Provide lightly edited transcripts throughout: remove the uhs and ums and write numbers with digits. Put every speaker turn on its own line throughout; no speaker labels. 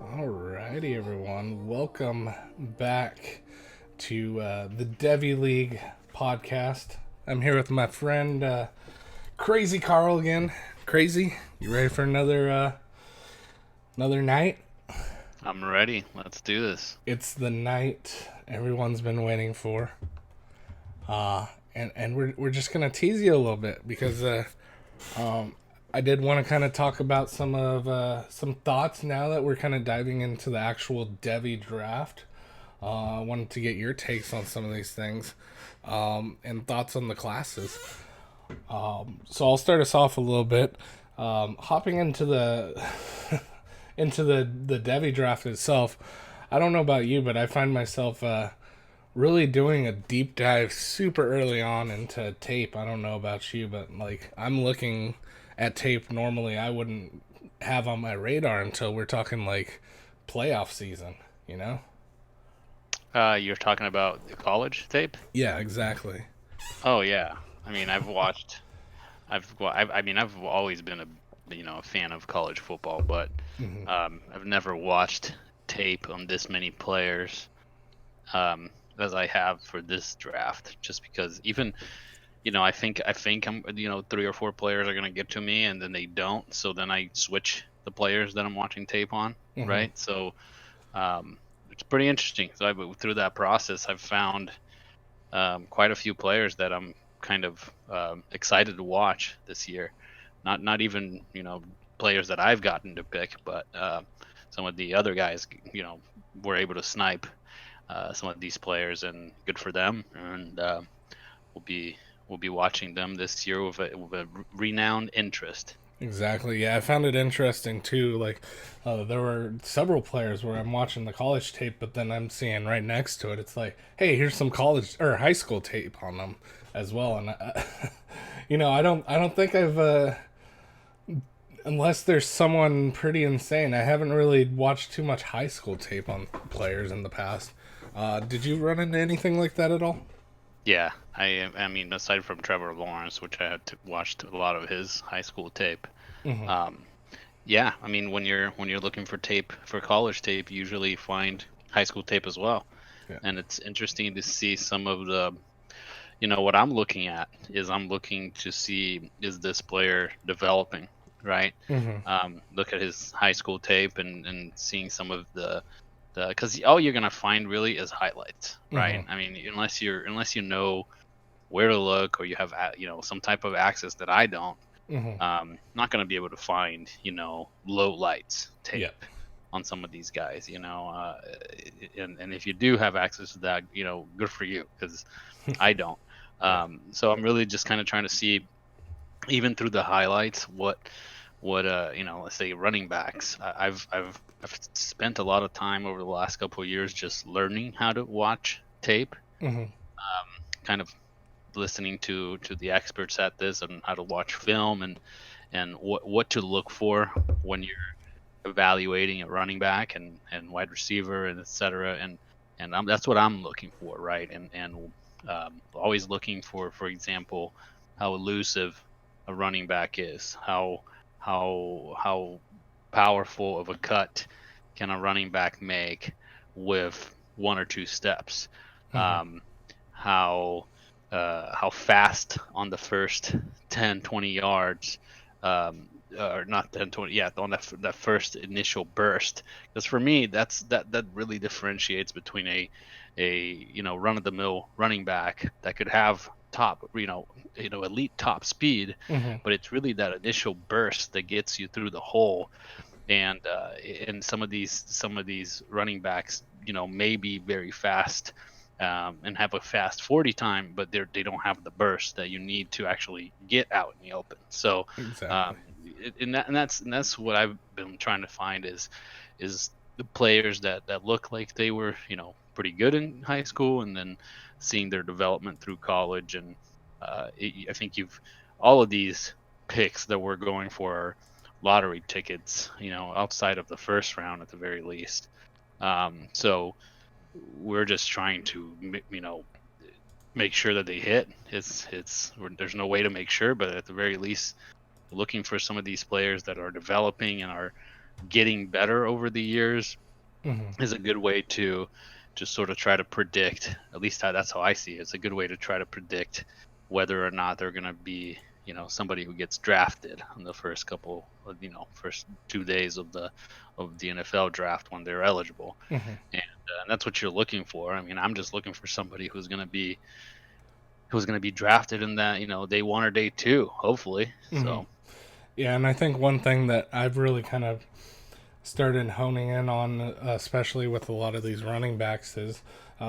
Alrighty, everyone. Welcome back to the Devy League podcast. I'm here with my friend Crazy Carl again. Crazy, you ready for another night?
I'm ready. Let's do this.
It's the night everyone's been waiting for, and we're just gonna tease you a little bit because um, I did want to kind of talk about some thoughts now that we're kind of diving into the actual Devy draft. I wanted to get your takes on some of these things and thoughts on the classes. So I'll start us off a little bit. Hopping into the into the Devy draft itself, I don't know about you, but I find myself really doing a deep dive super early on into tape. I don't know about you, but like I'm looking at tape normally I wouldn't have on my radar until we're talking like playoff season, you know?
You're talking about the college tape?
Yeah, exactly.
Oh yeah. I mean, I've watched. I've always been a fan of college football, but
Hmm.
I've never watched tape on this many players as I have for this draft. Just because even I think I'm three or four players are gonna get to me, and then they don't. So then I switch the players that I'm watching tape on,
Hmm.
right? So it's pretty interesting. So through that process, I've found quite a few players that I'm kind of excited to watch this year. Not even players that I've gotten to pick, but some of the other guys were able to snipe some of these players, and good for them. And we'll be we'll be watching them this year with a renowned interest.
Exactly. Yeah, I found it interesting too. Like, there were several players where I'm watching the college tape, but then I'm seeing right next to it, it's like, hey, here's some college or high school tape on them as well. And I don't think unless there's someone pretty insane. I haven't really watched too much high school tape on players in the past. Did you run into anything like that at all?
Yeah, I mean, aside from Trevor Lawrence, which I had to watched a lot of his high school tape.
Hmm.
Um, Yeah, I mean when you're looking for tape for college tape, you usually find high school tape as well.
Yeah.
And it's interesting to see some of what I'm looking at is I'm looking to see, is this player developing, right?
Hmm.
Look at his high school tape and seeing some of the because all you're gonna find really is highlights,
Hmm.
right? I mean, unless you know where to look, or you have some type of access that I don't,
Hmm.
not going to be able to find low lights
Yeah.
tape on some of these guys, and if you do have access to that, good for you, because I don't.
Yeah.
So I'm really just kind of trying to see, even through the highlights, what let's say running backs. I've spent a lot of time over the last couple of years just learning how to watch tape,
Hmm.
kind of listening to the experts at this on how to watch film, and what to look for when you're evaluating a running back and wide receiver and et cetera. And that's what I'm looking for, right? And always looking for example, how elusive a running back is, how powerful of a cut can a running back make with one or two steps,
Hmm.
um, how fast on the first 10, 20 yards, or not 10, 20, yeah, on that first initial burst. Because for me, that really differentiates between a run of the mill running back that could have top, elite top speed,
Hmm.
but it's really that initial burst that gets you through the hole. And some of these running backs, may be very fast, and have a fast 40 time, but they don't have the burst that you need to actually get out in the open. So,
Exactly.
and that's what I've been trying to find is the players that look like they were, pretty good in high school, and then seeing their development through college. And I think you've all of these picks that we're going for are lottery tickets, outside of the first round at the very least. So we're just trying to make sure that they hit. There's no way to make sure, but at the very least, looking for some of these players that are developing and are getting better over the years
Hmm.
is a good way to just sort of try to predict. At least that's how I see it. It's a good way to try to predict whether or not they're going to be, somebody who gets drafted on the first couple, first 2 days of the NFL draft when they're eligible,
Hmm.
and that's what you're looking for. I mean, I'm just looking for somebody who's going to be drafted in that, day one or day two, hopefully.
Hmm.
So
Yeah, and I think one thing that I've really kind of started honing in on, especially with a lot of these running backs, is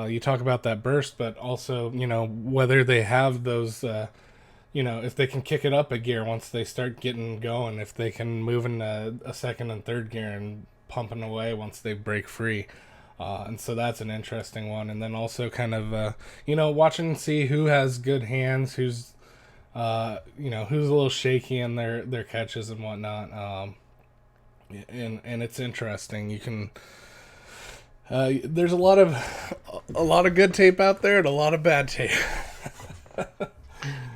you talk about that burst, but also, whether they have those, if they can kick it up a gear once they start getting going, if they can move in a second and third gear and pumping away once they break free. And so that's an interesting one. And then also kind of, watching and see who has good hands, who's a little shaky in their catches and whatnot. And it's interesting. You can there's a lot of good tape out there and a lot of bad tape.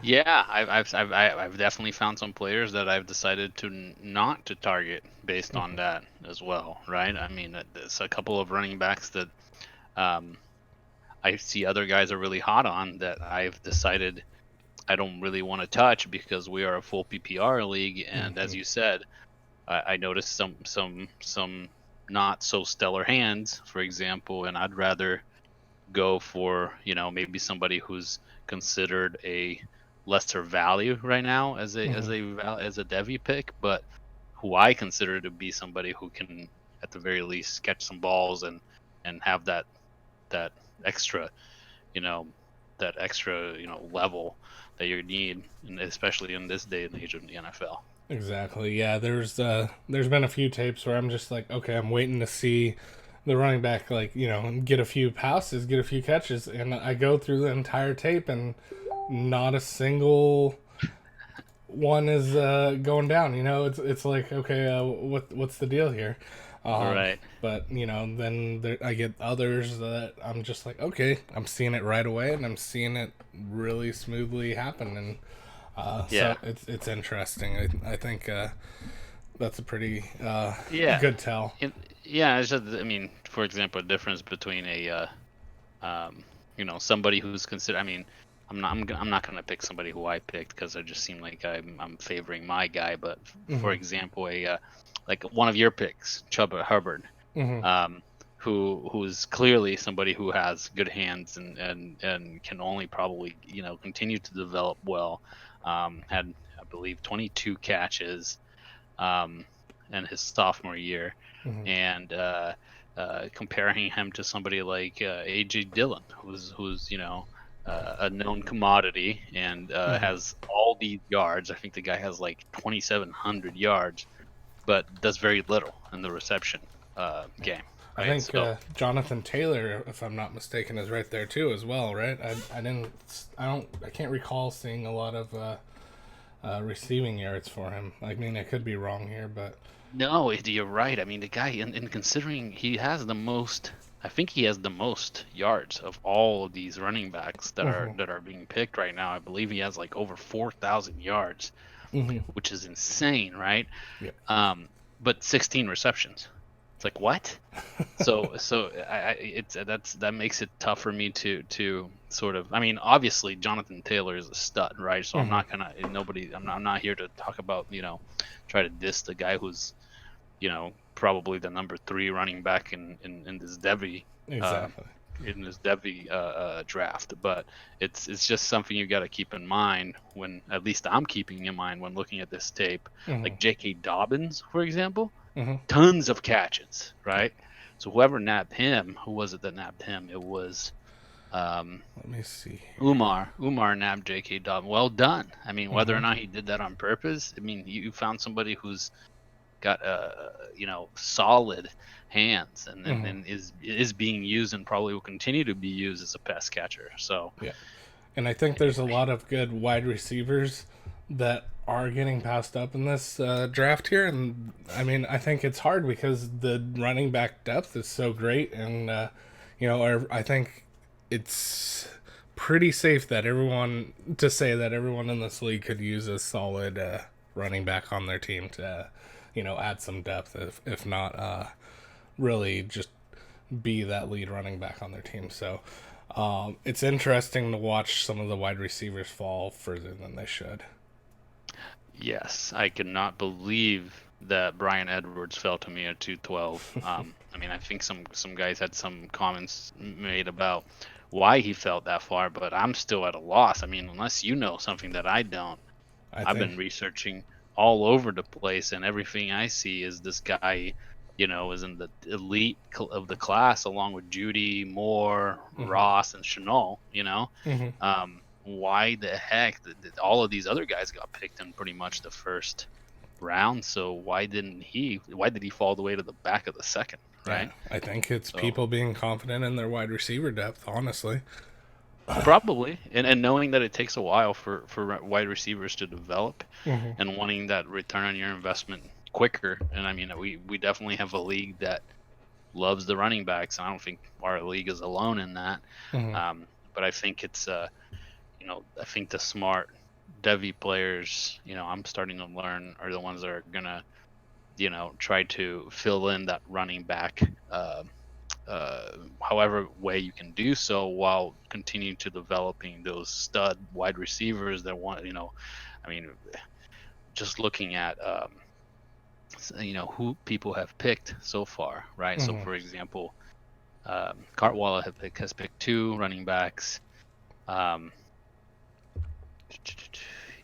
yeah, I've definitely found some players that I've decided to not to target based on that as well, right? I mean, there's a couple of running backs that um, I see other guys are really hot on that I've decided I don't really want to touch because we are a full PPR league, and as
Hmm.
you said, I noticed some not so stellar hands, for example, and I'd rather go for maybe somebody who's considered a lesser value right now as a
Hmm.
Devy pick, but who I consider to be somebody who can at the very least catch some balls and have that extra you know level that you need, and especially in this day and age of the NFL.
Exactly. Yeah. There's been a few tapes where I'm just like, okay, I'm waiting to see the running back, like, get a few passes, get a few catches, and I go through the entire tape and not a single one is going down. It's like, okay, what's the deal here? Um,
Right.
but then I get others that I'm just like, okay, I'm seeing it right away, and I'm seeing it really smoothly happen, and
Yeah.
so it's interesting. I think that's a pretty
Yeah.
good tell.
Yeah, it's just, I mean, for example, a difference between um, somebody who's considered. I mean, I'm not gonna pick somebody who I picked because I just seem like I'm favoring my guy. But for
Hmm.
example, like one of your picks, Chuba Hubbard,
Hmm.
um, who's clearly somebody who has good hands and can only probably continue to develop well. Had, I believe, 22 catches um, in his sophomore year,
Hmm.
and comparing him to somebody like AJ Dillon, who's a known commodity and
Hmm.
has all these yards. I think the guy has like 2,700 yards, but does very little in the reception game.
I
Right.
think
So
Jonathan Taylor, if I'm not mistaken, is right there too as well, right? I can't recall seeing a lot of receiving yards for him. I mean, I could be wrong here, but
no, you're right. I mean, the guy, and considering he has the most, I think he has the most yards of all of these running backs that are
hmm.
being picked right now. I believe he has like over 4,000 yards,
Hmm.
which is insane, right?
Yeah.
But 16 receptions. It's like what? So that makes it tough for me to sort of. I mean, obviously Jonathan Taylor is a stud, right? So I'm
Hmm.
not gonna nobody. I'm not here to talk about try to diss the guy who's probably the number three running back in this uh,
Exactly.
draft. But it's just something you got to keep in mind when, at least I'm keeping in mind when looking at this tape.
Hmm.
Like J.K. Dobbins, for example,
Hmm.
tons of catches,
Yeah.
right? So whoever nabbed him, who was it that nabbed him? It was um,
Let me see here.
Umar nabbed J.K. Dobbins. Well done. I mean, whether or
Hmm.
not he did that on purpose, I mean, you found somebody who's got solid hands
Hmm.
and is being used and probably will continue to be used as a pass catcher. So
Yeah. And I think there's a lot of good wide receivers that are getting passed up in this draft here. And I mean, I think it's hard because the running back depth is so great. And, I think it's pretty safe that everyone in this league could use a solid running back on their team add some depth, if not really just be that lead running back on their team. So it's interesting to watch some of the wide receivers fall further than they should.
Yes, I cannot believe that Brian Edwards fell to me at 212. I mean, I think some guys had some comments made about why he fell that far, but I'm still at a loss. I mean, unless you know something that I don't,
I
I've
think
been researching all over the place, and everything I see is this guy, is in the elite of the class along with Judy, Moore, Ross, and Chanel. Why the heck did all of these other guys got picked in pretty much the first round? So why didn't he? Why did he fall all the way to the back of the second?
yeah,
Right.
I think it's
So
people being confident in their wide receiver depth, honestly.
probably, and knowing that it takes a while for wide receivers to develop,
Mm-hmm.
and wanting that return on your investment quicker. And I mean, we definitely have a league that loves the running backs. I don't think our league is alone in that.
Mm-hmm.
But I think it's I think the smart Devy players, I'm starting to learn, are the ones that are gonna, try to fill in that running back, however way you can do so, while continuing to developing those stud wide receivers that want, I mean, just looking at, who people have picked so far, right? So,
Mm-hmm.
for example, Cartwalla has picked two running backs. Um,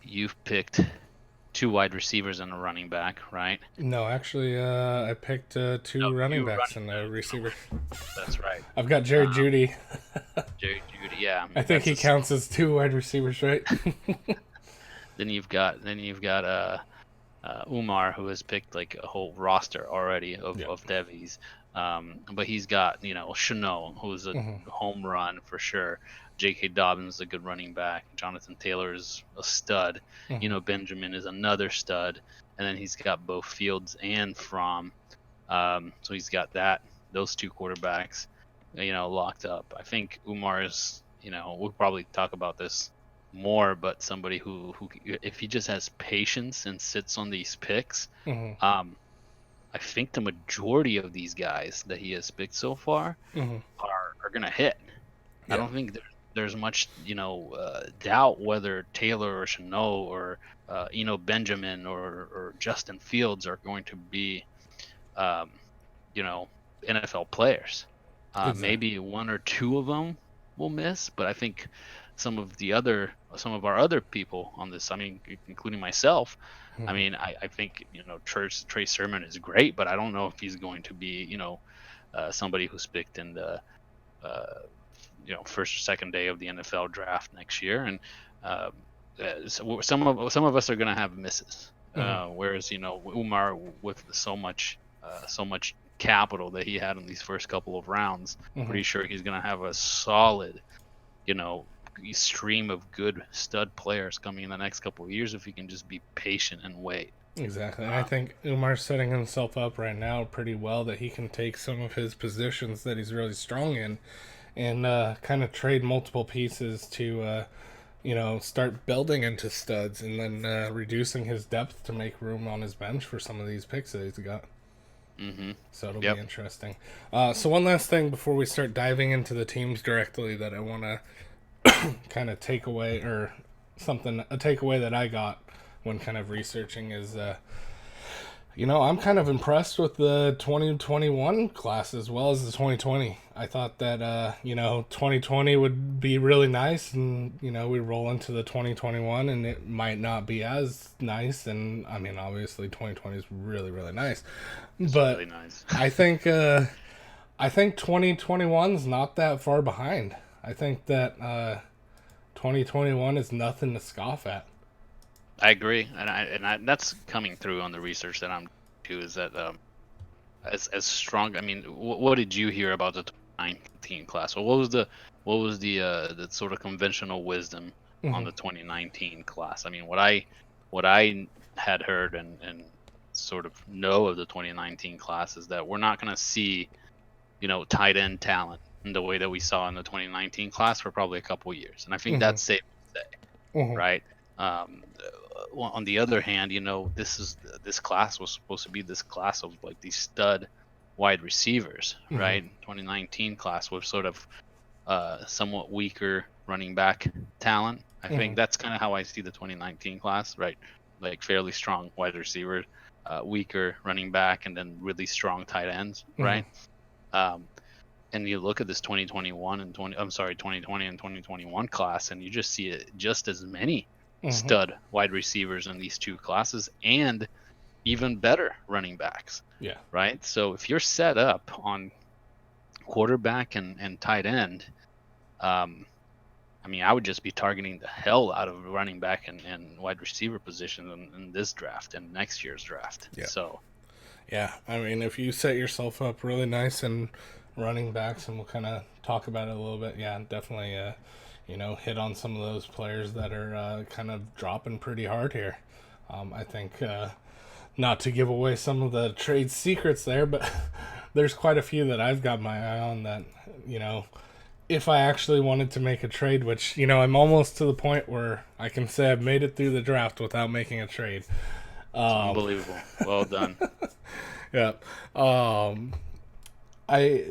you've picked two wide receivers and a running back, right?
No, actually, I picked
No,
two running
two
backs
running
and a
backs and a
receiver.
That's right.
I've got Jared
Um,
Judy.
Jerry Judy, yeah, I
I
mean
think
that's
he
the same.
counts as two wide receivers, right?
Then you've got Umar, who has picked like a whole roster already of
Yeah.
Devies. But he's got, Chanel, who's a
Mm-hmm.
home run for sure. J.K. Dobbins is a good running back. Jonathan Taylor is a stud.
Mm-hmm.
Benjamin is another stud. And then he's got both Fields and Fromm. So he's got those two quarterbacks, locked up. I think Umar is, we'll probably talk about this more, but somebody who if he just has patience and sits on these picks,
Mm-hmm.
um, I think the majority of these guys that he has picked so far
Mm-hmm.
are gonna hit. I
Yeah.
don't think there's much, doubt whether Taylor or Chanel or Benjamin or Justin Fields are going to be, um, NFL players.
Exactly.
Maybe one or two of them will miss, but I think some of our other people on this, I mean, including myself, I
Mm-hmm.
mean, I think Trey Sermon is great, but I don't know if he's going to be somebody who's picked in the uh, first or second day of the NFL draft next year, and uh, so some of us are going to have misses.
Mm-hmm.
Whereas Umar, with so much capital that he had in these first couple of rounds,
Mm-hmm.
pretty sure he's going to have a solid, you know, stream of good stud players coming in the next couple of years if he can just be patient and wait.
Exactly. And I
Um,
think Umar's setting himself up right now pretty well that he can take some of his positions that he's really strong in and kind of trade multiple pieces to, start building into studs and then reducing his depth to make room on his bench for some of these picks that he's got.
mhm.
So it'll be
Yep.
interesting. So one last thing before we start diving into the teams directly that I want to kind of take away, or a takeaway that I got when kind of researching is, I'm kind of impressed with the 2021 class as well as the 2020. I thought that, 2020 would be really nice, and, we roll into the 2021 and it might not be as nice. And, I mean, obviously 2020 is really, really nice.
It's
But
really nice.
I think 2021 is not that far behind. I think that 2021 is nothing to scoff at.
I agree, and that's coming through on the research that I'm too. Is that as strong? I mean, what did you hear about the 2019 class? Or what was the sort of conventional wisdom on
Hmm.
the 2019 class? I mean, what I had heard and sort of know of the 2019 class is that we're not going to see tight end talent in the way that we saw in the 2019 class for probably a couple of years, and I think
Hmm.
that's safe to say,
Hmm.
right? Um, on the other hand, this class was supposed to be this class of like these stud wide receivers,
Mm-hmm.
right? 2019 class was sort of somewhat weaker running back talent. I
Mm-hmm.
think that's kind of how I see the 2019 class, right? Like fairly strong wide receiver, weaker running back, and then really strong tight ends,
Mm-hmm.
right? Um, and you look at this 2020 and 2021 class, and you just see it just as many
Mm-hmm.
stud wide receivers in these two classes, and even better running backs,
Yeah.
right? So if you're set up on quarterback and tight end, um, I mean, I would just be targeting the hell out of running back and wide receiver position in this draft and next year's draft.
Yeah.
So
Yeah. I mean, if you set yourself up really nice and running backs, and we'll kind of talk about it a little bit. Yeah, definitely. Hit on some of those players that are kind of dropping pretty hard here. I think not to give away some of the trade secrets there, but there's quite a few that I've got my eye on that, you know, if I actually wanted to make a trade, which, I'm almost to the point where I can say I've made it through the draft without making a trade.
it's
Um,
unbelievable. Well done.
yeah. Um, I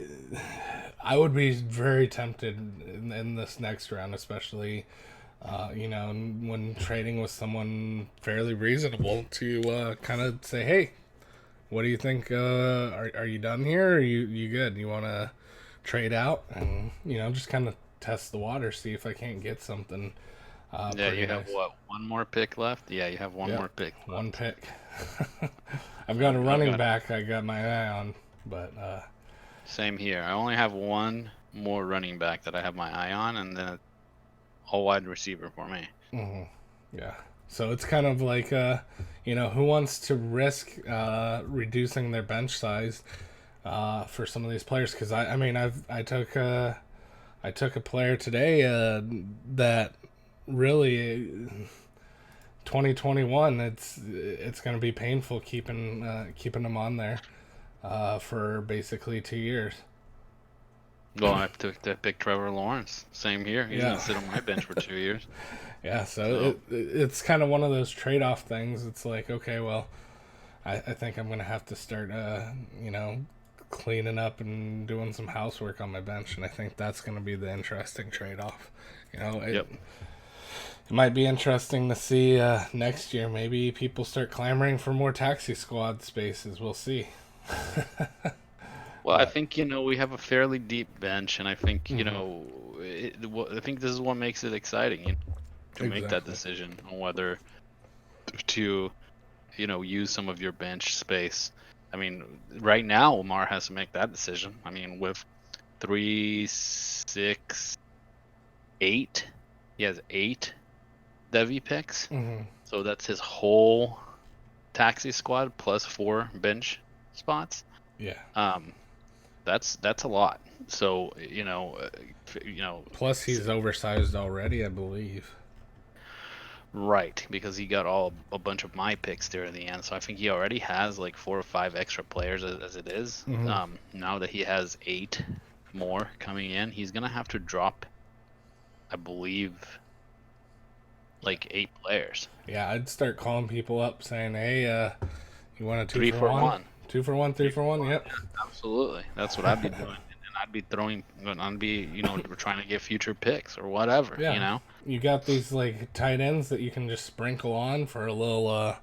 I would be very tempted in this next round, especially when trading with someone fairly reasonable to kind of say, hey, what do you think? Are you done here? Or are you good? You want to trade out and just kind of test the water, see if I can't get something
Yeah,
pretty
you have
nice.
what? One more pick left? Yeah, you have one
Yep,
more pick
one
left.
pick. I've got a
I've
running
got
back I got my eye on, but
same here. I only have one more running back that I have my eye on, and then all wide receiver for me.
mhm, yeah. So it's kind of like who wants to risk reducing their bench size for some of these players? Because I mean I took a player today that really 2021 it's going to be painful keeping them on there for basically 2 years.
Well, I took that pick Trevor Lawrence. Same here. He's
Yeah.
gonna sit on my bench for 2 years.
Yeah, so
So
it's kind of one of those trade-off things. It's like, okay, well, I think I'm going to have to start cleaning up and doing some housework on my bench, and I think that's going to be the interesting trade-off. It
yep.
might be interesting to see next year. Maybe people start clamoring for more taxi squad spaces. We'll see.
Well, I
But
think we have a fairly deep bench, and I think
mhm,
I think this is what makes it exciting, to make that
exactly.
decision on whether to use some of your bench space. I mean, right now Lamar has to make that decision. I mean, with 3, 6, 8, he has 8 Devy picks,
Hmm.
so that's his whole taxi squad plus 4 bench spots.
Yeah.
Um, that's a lot. So
Plus, he's oversized already, I believe.
right, because he got a bunch of my picks there in the end. So I think he already has like 4 or 5 extra players as it is.
Hmm.
Now that he has 8 more coming in, he's gonna have to drop, I believe, like 8 players.
Yeah, I'd start calling people up saying, "Hey, you want a two
3
for
for
one?
1.
2 for 1, 3 for 1?" Yep.
Absolutely. That's what I'd be doing. And I'd be I'd be, trying to get future picks or whatever,
Yeah. You got these like tight ends that you can just sprinkle on for a little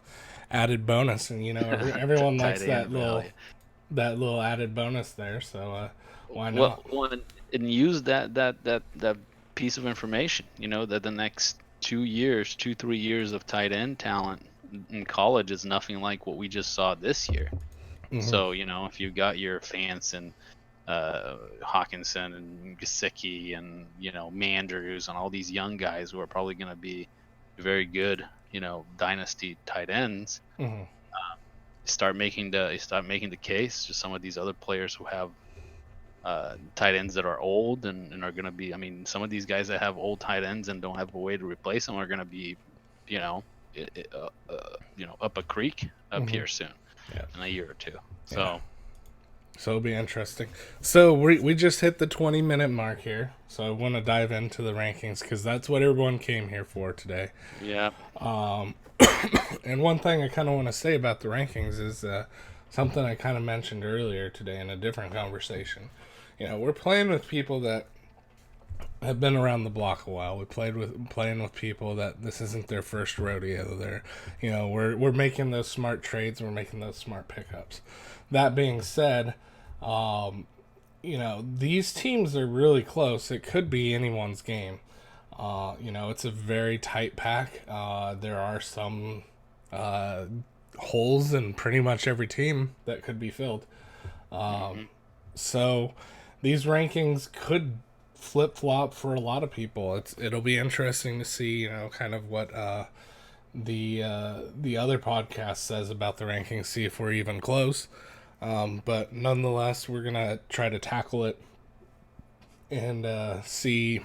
added bonus, and everyone
Tight
likes
end value.
that little added bonus there. So why
Well,
not?
and use that piece of information, that the next 2 years, 3 years of tight end talent in college is nothing like what we just saw this year.
Hmm.
So, if you got your Fance and Hawkinson and Gesicki and Mandrews and all these young guys who are probably going to be very good, dynasty tight ends,
Hmm.
you start making the case to some of these other players who have tight ends that are old and are going to be. I mean, some of these guys that have old tight ends and don't have a way to replace them are going to be, you know, up a creek up
Hmm.
here soon
Yeah.
in a year or two.
Yeah.
So
So it'll be interesting. So we just hit the 20-minute mark here. So I want to dive into the rankings because that's what everyone came here for today.
Yeah.
And one thing I kind of want to say about the rankings is something I kind of mentioned earlier today in a different conversation. We're playing with people that have been around the block a while. Playing with people that this isn't their first rodeo. We're making those smart trades. We're making those smart pickups. That being said, these teams are really close. It could be anyone's game. It's a very tight pack. There are some holes in pretty much every team that could be filled. So these rankings could flip-flop for a lot of people. It'll be interesting to see, kind of what the other podcast says about the rankings, see if we're even close. But nonetheless, we're gonna try to tackle it and see,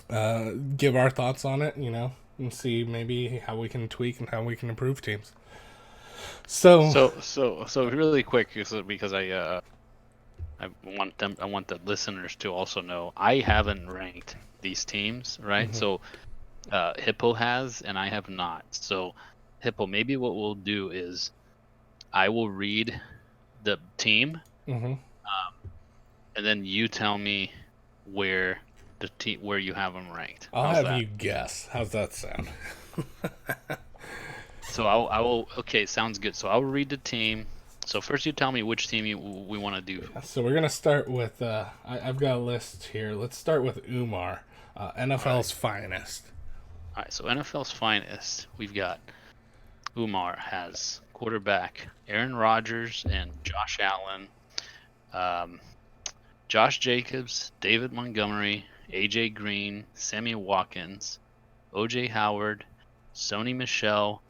give our thoughts on it, and see maybe how we can tweak and how we can improve teams. So
really quick, because I want the listeners to also know I haven't ranked these teams, right? Mm-hmm. So Hippo has and I have not. So Hippo, maybe what we'll do is I will read the team, and then you tell me where you have them ranked.
I'll have you guess. How's that sound?
So I will. Okay, sounds good. So I'll read the team. So first, you tell me which team we want to do.
So we're gonna start with. I've got a list here. Let's start with Umar, NFL's finest.
All right. So NFL's finest. We've got Umar has quarterback Aaron Rodgers and Josh Allen, Josh Jacobs, David Montgomery, AJ Green, Sammy Watkins, OJ Howard, Sony Michel,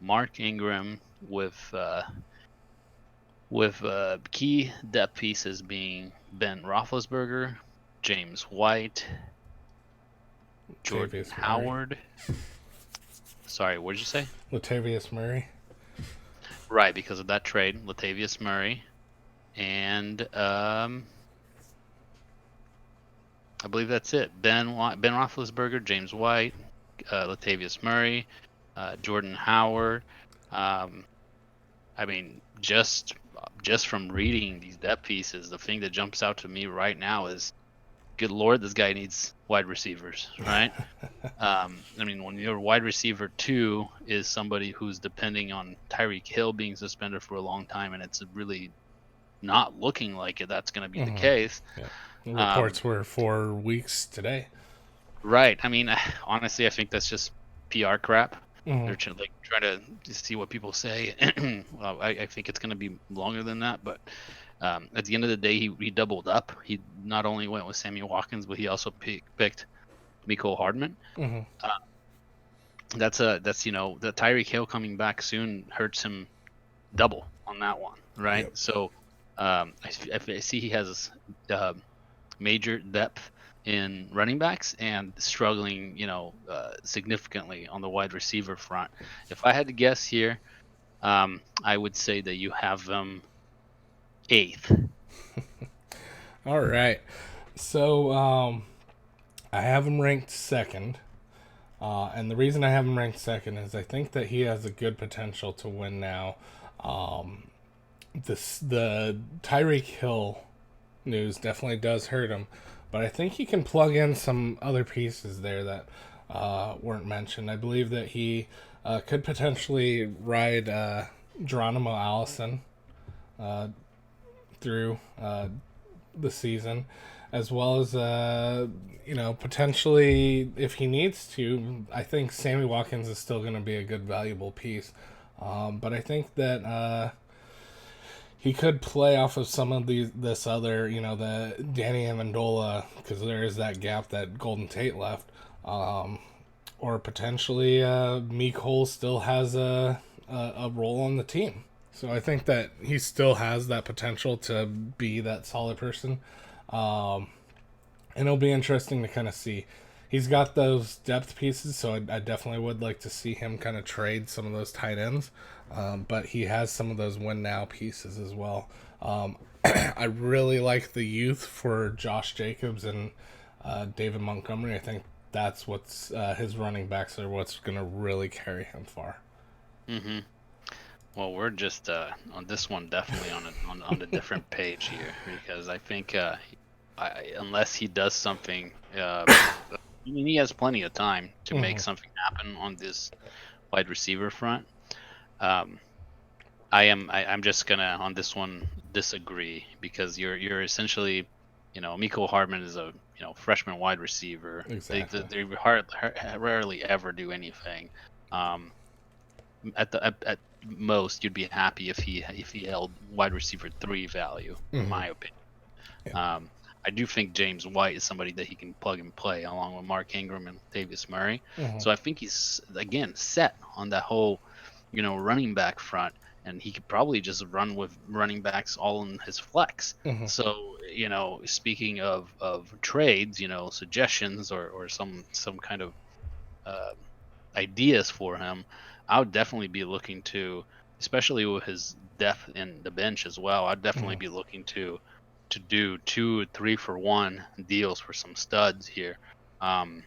Mark Ingram, with key depth pieces being Ben Roethlisberger, James White, Jordan Howard. Sorry, what did you say?
Latavius Murray.
Right, because of that trade, Latavius Murray, and I believe that's it. Ben Roethlisberger, James White, Latavius Murray, Jordan Howard. I mean, just from reading these depth pieces, the thing that jumps out to me right now is, good Lord, this guy needs wide receivers, right? I mean, when your wide receiver 2 is somebody who's depending on Tyreek Hill being suspended for a long time, and it's really not looking like that's going to be the case.
Yeah. The reports were 4 weeks today.
Right. I mean, honestly, I think that's just PR crap. They're trying to see what people say. Well, I think it's going to be longer than that, but at the end of the day, he doubled up. He not only went with Sammy Watkins, but he also picked Mecole Hardman. That's the Tyreek Hill coming back soon hurts him double on that one, right? Yep. So I see he has major depth in running backs and struggling, significantly on the wide receiver front. If I had to guess here, I would say that you have them 8th.
All right. So I have him ranked 2nd. And the reason I have him ranked 2nd is I think that he has a good potential to win now. The Tyreek Hill news definitely does hurt him. But I think he can plug in some other pieces there that weren't mentioned. I believe that he could potentially ride Geronimo Allison through the season, as well as, potentially, if he needs to, I think Sammy Watkins is still going to be a good, valuable piece. But I think that he could play off of some of this other, the Danny Amendola, because there is that gap that Golden Tate left. Or potentially Mecole still has a role on the team. So I think that he still has that potential to be that solid person. And it'll be interesting to kind of see. He's got those depth pieces, so I definitely would like to see him kind of trade some of those tight ends. But he has some of those win now pieces as well. I really like the youth for Josh Jacobs and David Montgomery. I think that's what's his running backs are what's going to really carry him far.
Hmm. Well, we're just on this one definitely on a different page here, because I think unless he does something, I mean, he has plenty of time to make
Hmm.
something happen on this wide receiver front. Um, I'm just gonna on this one disagree, because you're essentially, Miko Hardman is a freshman wide receiver.
Exactly.
They rarely ever do anything. Um, at most, you'd be happy if he held wide receiver 3 value, in
Hmm.
my opinion.
Yeah.
Um, I do think James White is somebody that he can plug and play along with Mark Ingram and Davis Murray.
Hmm.
So I think he's again set on that whole, running back front, and he could probably just run with running backs all in his flex.
Hmm.
So, speaking of trades, suggestions or some kind of uh, ideas for him, I would definitely be looking to, especially with his depth in the bench as well. I'd definitely
Hmm.
be looking to do 2 3 for 1 deals for some studs here. Um,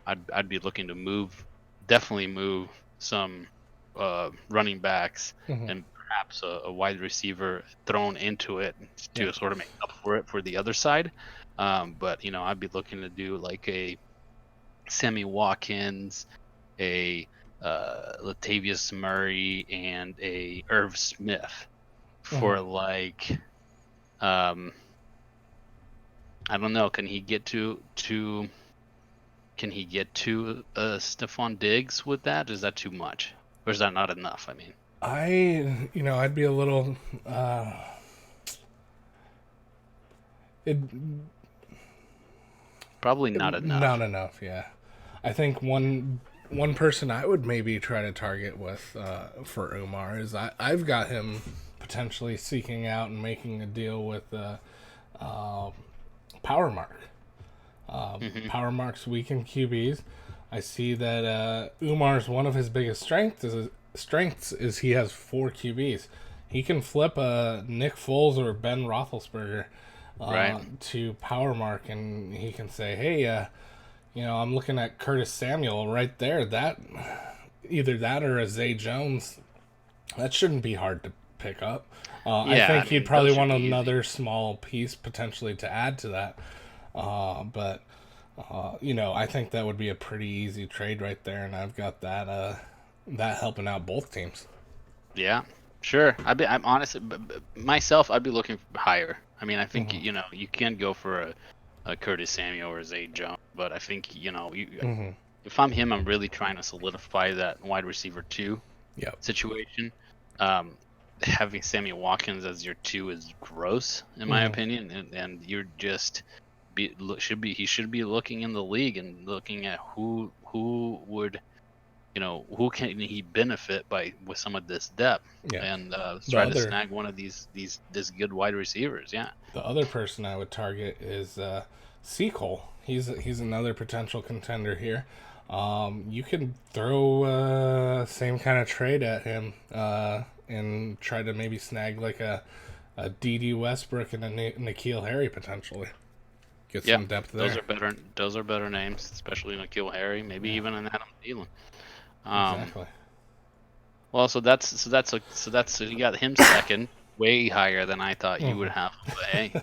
I'd be looking to definitely move some running backs,
Hmm.
and perhaps a wide receiver thrown into it
Yeah.
to sort of make up for it for the other side. But I'd be looking to do like a Sammy Watkins, a Latavius Murray, and a Irv Smith
Hmm.
for like, um I don't know, can he get to Stephon Diggs with that? Is that too much? Or is that not enough? I mean,
I'd be a little. It
probably not
not
enough.
enough. Yeah. I think one person I would maybe try to target with for Umar is I've got him potentially seeking out and making a deal with uh, Power Mark.
Hmm.
Power Mark's weekend QBs. I see that Umar's one of his biggest strengths is he has 4 QBs. He can flip a Nick Foles or Ben Roethlisberger
Right.
to Power Mark, and he can say, "Hey, I'm looking at Curtis Samuel right there. That either that or a Zay Jones. That shouldn't be hard to pick up. I
Yeah,
think
I
he'd
mean, those
probably
should
want
be easy.
another small piece potentially to add to that. But I think that would be a pretty easy trade right there, and I've got that helping out both teams.
Yeah, sure. I'm honestly, myself, I'd be looking higher. I mean, I think,
Hmm.
you can go for a Curtis Samuel or a Zay Jones, but I think,
Hmm.
if I'm him, I'm really trying to solidify that wide receiver 2
Yep.
situation. Um, Having Sammy Watkins as your 2 is gross, in my
Hmm.
opinion, and you're just he should be looking in the league and looking at who would, who can he benefit by with some of this depth,
Yeah.
and
The
try to
other
snag one of these this good wide receivers. Yeah.
the other person I would target is Seacole. He's another potential contender here. You can throw same kind of trade at him and try to maybe snag like a D.D. Westbrook and a N'Keal Harry potentially. Get
Yeah,
some depth
those
there.
are better. Those are better names, especially N'Keal Harry, maybe
Yeah,
even an Adam Thielen. Um,
exactly.
well, so you got him second, way higher than I thought you
Hmm.
would have him. But hey,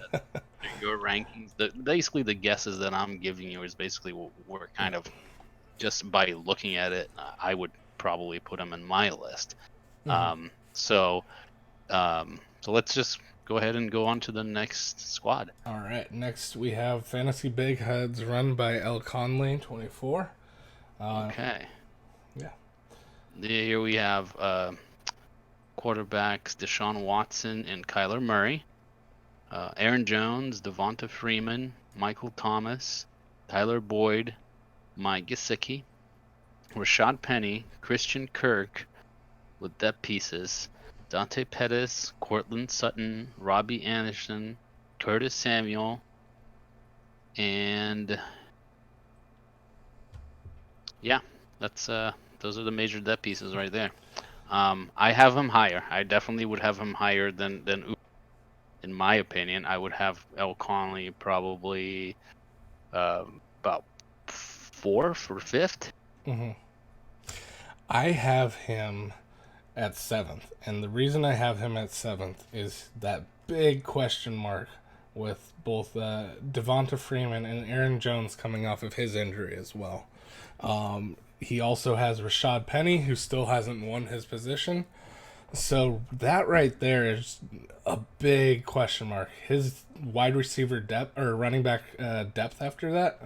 your rankings. Basically the guesses that I'm giving you is basically what we're
Yeah.
kind of, just by looking at it, I would probably put him in my list.
Hmm.
So let's just go ahead and go on to the next squad.
All right. Next, we have Fantasy Big Heads run by L. Conley, 24. Uh,
Okay.
yeah.
Here we have quarterbacks Deshaun Watson and Kyler Murray, Aaron Jones, Devonta Freeman, Michael Thomas, Tyler Boyd, Mike Gesicki, Rashad Penny, Christian Kirk with depth pieces, Dante Pettis, Cortland Sutton, Robbie Anderson, Curtis Samuel, and yeah, that's those are the major depth pieces right there. I have him higher. I definitely would have him higher than in my opinion, I would have El Conley probably about 4th or 5th.
Mm-hmm. I have him at 7th, and the reason I have him at 7th is that big question mark with both Devonta Freeman and Aaron Jones coming off of his injury as well. He also has Rashad Penny, who still hasn't won his position. So that right there is a big question mark. His wide receiver depth or running back depth after that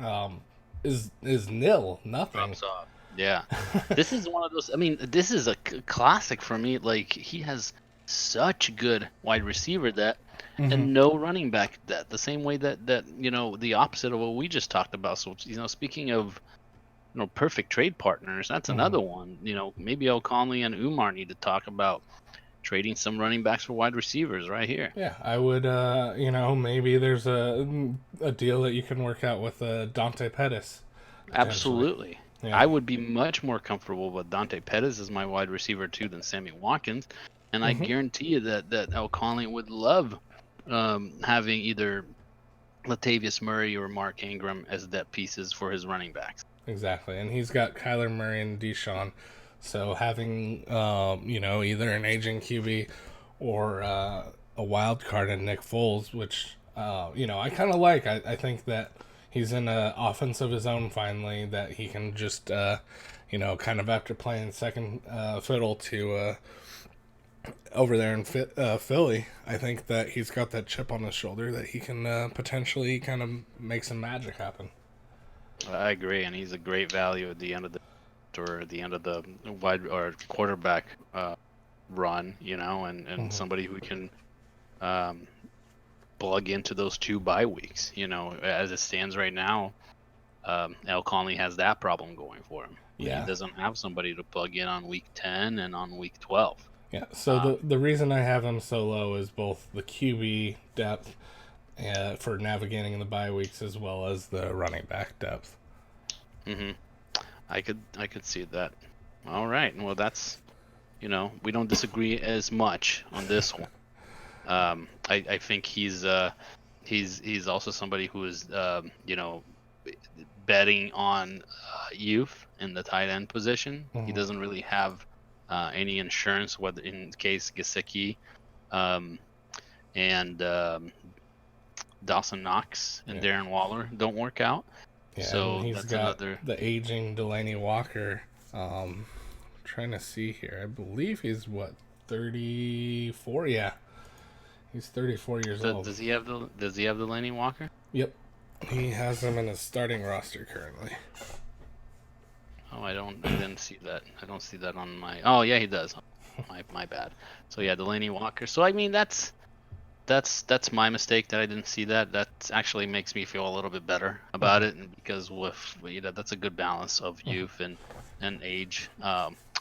is nil, nothing.
Drops off. Yeah. This is one of those. I mean, this is a classic for me. Like, he has such good wide receiver depth and no running back depth. The same way that the opposite of what we just talked about. So, speaking of perfect trade partners, that's another one. Maybe El Conley and Umar need to talk about trading some running backs for wide receivers right here.
Yeah, I would. Maybe there's a deal that you can work out with Dante Pettis.
Absolutely.
Yeah.
I would be much more comfortable with Dante Pettis as my wide receiver too than Sammy Watkins, and I guarantee you that El Conley would love having either Latavius Murray or Mark Ingram as depth pieces for his running backs.
Exactly, and he's got Kyler Murray and Deshaun, so having either an aging QB or a wild card in Nick Foles, which I kind of like. I think that he's in an offense of his own finally, that he can just kind of after playing second fiddle to over there in Philly, I think that he's got that chip on his shoulder that he can potentially kind of make some magic happen.
I agree, and he's a great value at the end of the wide or quarterback run, and somebody who can plug into those 2 bye weeks. As it stands right now, El Conley has that problem going for him.
Yeah.
He doesn't have somebody to plug in on week 10 and on week 12.
Yeah, so the reason I have him so low is both the QB depth for navigating the bye weeks as well as the running back depth.
I could see that. All right, well that's we don't disagree as much on this one. I think he's also somebody who is betting on youth in the tight end position. He doesn't really have any insurance, whether in case Gesicki and Dawson Knox and Darren Waller don't work out.
Yeah,
so
he's
that's
got
another.
The aging Delaney Walker. Trying to see here. I believe he's 34. Yeah, he's 34 years old.
Does he have the Delaney Walker?
Yep, he has him in his starting roster currently.
Oh, I didn't see that. I don't see that on my. Oh yeah, he does. My bad. So yeah, Delaney Walker. So I mean that's my mistake that I didn't see that. That actually makes me feel a little bit better about it, and because that's a good balance of youth and age,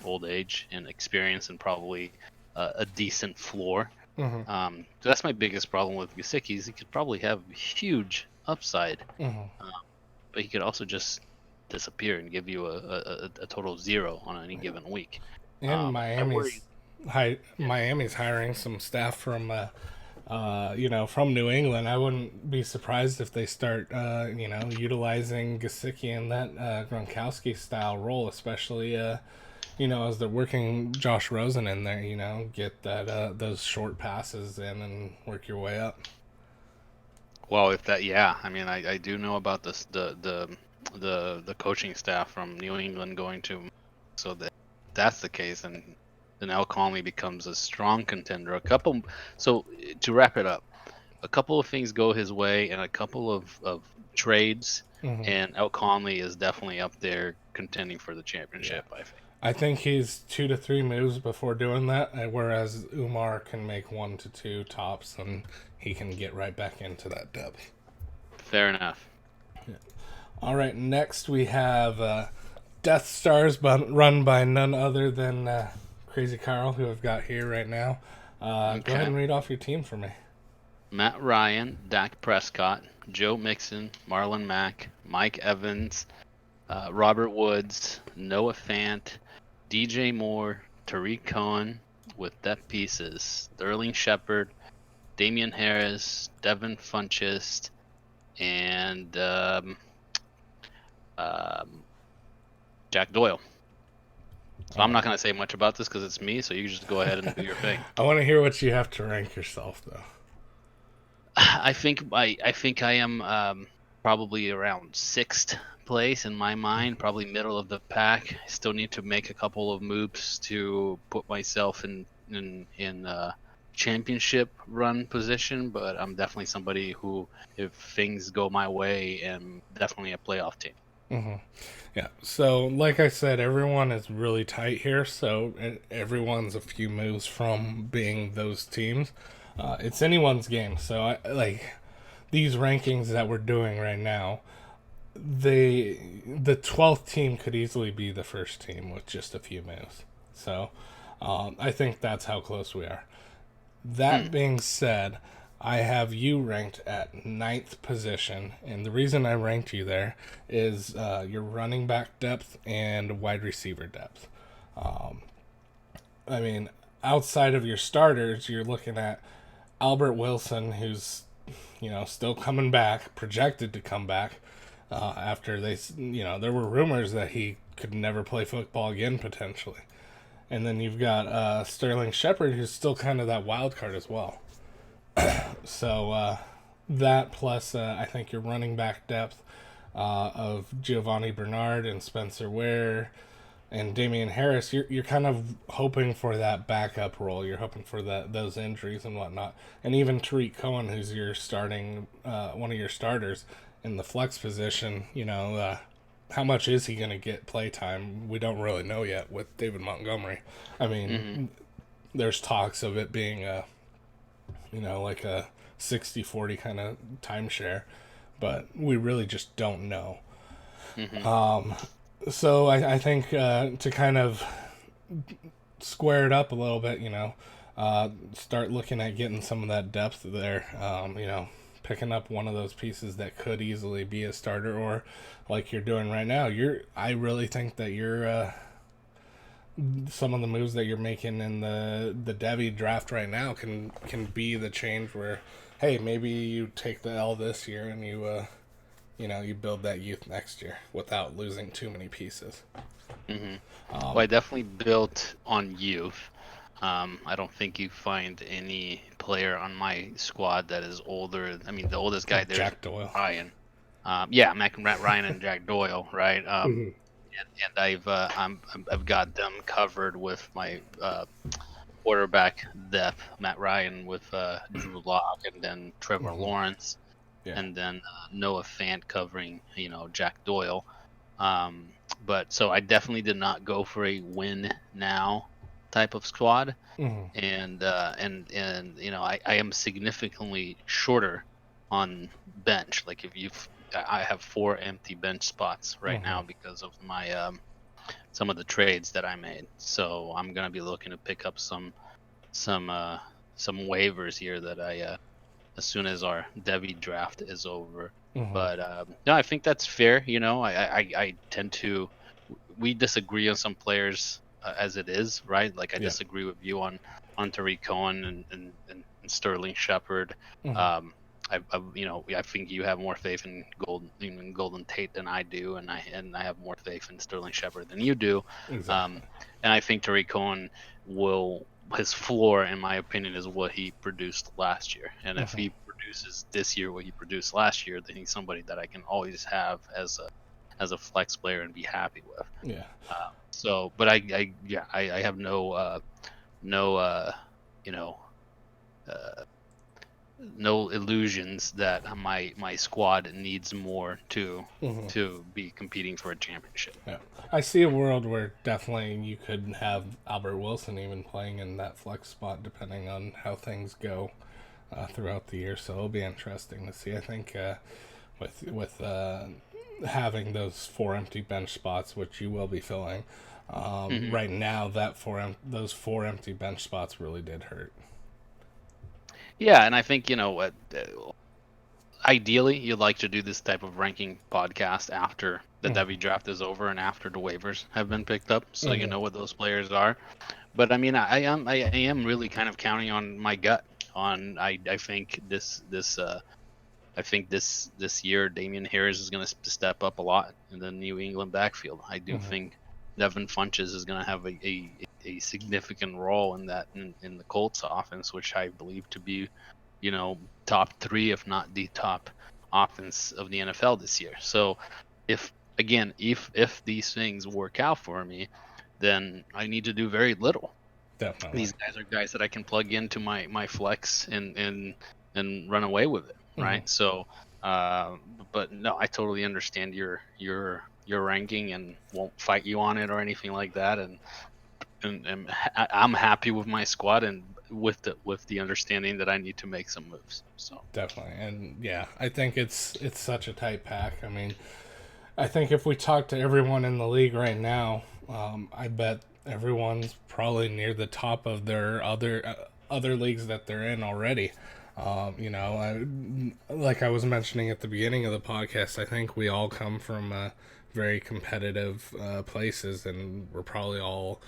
old age and experience, and probably a decent floor. So that's my biggest problem with Gesicki. He could probably have huge upside, but he could also just disappear and give you a total of 0 on any given week.
And Miami's hiring some staff from from New England. I wouldn't be surprised if they start utilizing Gesicki in that Gronkowski style role, especially as they're working Josh Rosen in there. Get that those short passes in and work your way up.
Well, I mean, I do know about this the coaching staff from New England going to, so that's the case, and then El Conley becomes a strong contender. So to wrap it up, a couple of things go his way, and a couple of trades, and El Conley is definitely up there contending for the championship. Yeah.
I think he's 2 to 3 moves before doing that, whereas Umar can make 1 to 2 tops, and he can get right back into that depth.
Fair enough.
Yeah. All right, next we have Death Stars, run by none other than Crazy Carl, who I've got here right now. Okay. Go ahead and read off your team for me.
Matt Ryan, Dak Prescott, Joe Mixon, Marlon Mack, Mike Evans, Robert Woods, Noah Fant, DJ Moore, Tariq Cohen with depth pieces, Sterling Shepard, Damian Harris, Devin Funchess, and Jack Doyle. So I'm not going to say much about this because it's me, so you can just go ahead and do your thing.
I want to hear what you have to rank yourself, though.
I think I am probably around sixth place in my mind, probably middle of the pack. I still need to make a couple of moves to put myself in championship run position, but I'm definitely somebody who, if things go my way, am definitely a playoff team.
Mm-hmm. Yeah. So, like I said, everyone is really tight here. So everyone's a few moves from being those teams. It's anyone's game. So like these rankings that we're doing right now. The 12th team could easily be the first team with just a few moves. So I think that's how close we are. That being said, I have you ranked at 9th position, and the reason I ranked you there is your running back depth and wide receiver depth. I mean, outside of your starters, you're looking at Albert Wilson, who's still coming back, projected to come back after there were rumors that he could never play football again potentially. And then you've got Sterling Shepard, who's still kind of that wild card as well. So that plus I think your running back depth of Giovanni Bernard and Spencer Ware and Damian Harris, you're kind of hoping for that backup role. You're hoping for those injuries and whatnot. And even Tariq Cohen, who's your starting one of your starters in the flex position, how much is he going to get play time? We don't really know yet with David Montgomery. I mean, there's talks of it being like a 60-40 kind of timeshare, but we really just don't know. So I think to kind of square it up a little bit, start looking at getting some of that depth there, picking up one of those pieces that could easily be a starter, or like you're doing right now. I really think that you're some of the moves that you're making in the Devy draft right now can be the change where, hey, maybe you take the L this year and you build that youth next year without losing too many pieces.
Well, I definitely built on youth. I don't think you find any player on my squad that is older. I mean, the oldest guy there is
Jack Doyle.
Ryan. Matt Ryan and Jack Doyle, right? And I've got them covered with my quarterback depth. Matt Ryan with Drew Lock, and then Trevor Lawrence, and then Noah Fant covering Jack Doyle. But so I definitely did not go for a win now type of squad, and I am significantly shorter on bench. Like I have 4 empty bench spots right now because of my some of the trades that I made. So I'm gonna be looking to pick up some waivers here that I as soon as our Devy draft is over. But no, I think that's fair. I tend to, we disagree on some players as it is, right? Like I disagree with you on Tariq Cohen and Sterling Shepard. I think you have more faith in Golden Tate than I do, and I have more faith in Sterling Shepard than you do.
Exactly.
And I think Tariq Cohen his floor, in my opinion, is what he produced last year. And if he produces this year what he produced last year, then he's somebody that I can always have as a flex player and be happy with.
Yeah.
But I have no illusions that my squad needs more to be competing for a championship.
Yeah. I see a world where definitely you could have Albert Wilson even playing in that flex spot depending on how things go throughout the year. So it'll be interesting to see. I think with having those 4 empty bench spots, which you will be filling right now, those 4 empty bench spots really did hurt.
Yeah, and I think ideally you'd like to do this type of ranking podcast after the Devy draft is over and after the waivers have been picked up, so you know what those players are. But I mean, I am really kind of counting on my gut on. I think this year Damian Harris is going to step up a lot in the New England backfield. I do think Devin Funches is going to have a significant role in that in the Colts offense, which I believe to be, top 3, if not the top offense of the NFL this year. So if these things work out for me, then I need to do very little.
Definitely.
These guys are guys that I can plug into my flex and run away with it, right? So, but no, I totally understand your ranking and won't fight you on it or anything like that. And I'm happy with my squad and with the understanding that I need to make some moves. So
Definitely. And yeah, I think it's such a tight pack. I mean, I think if we talk to everyone in the league right now, I bet everyone's probably near the top of their other leagues that they're in already. Like I was mentioning at the beginning of the podcast, I think we all come from very competitive places, and we're probably all,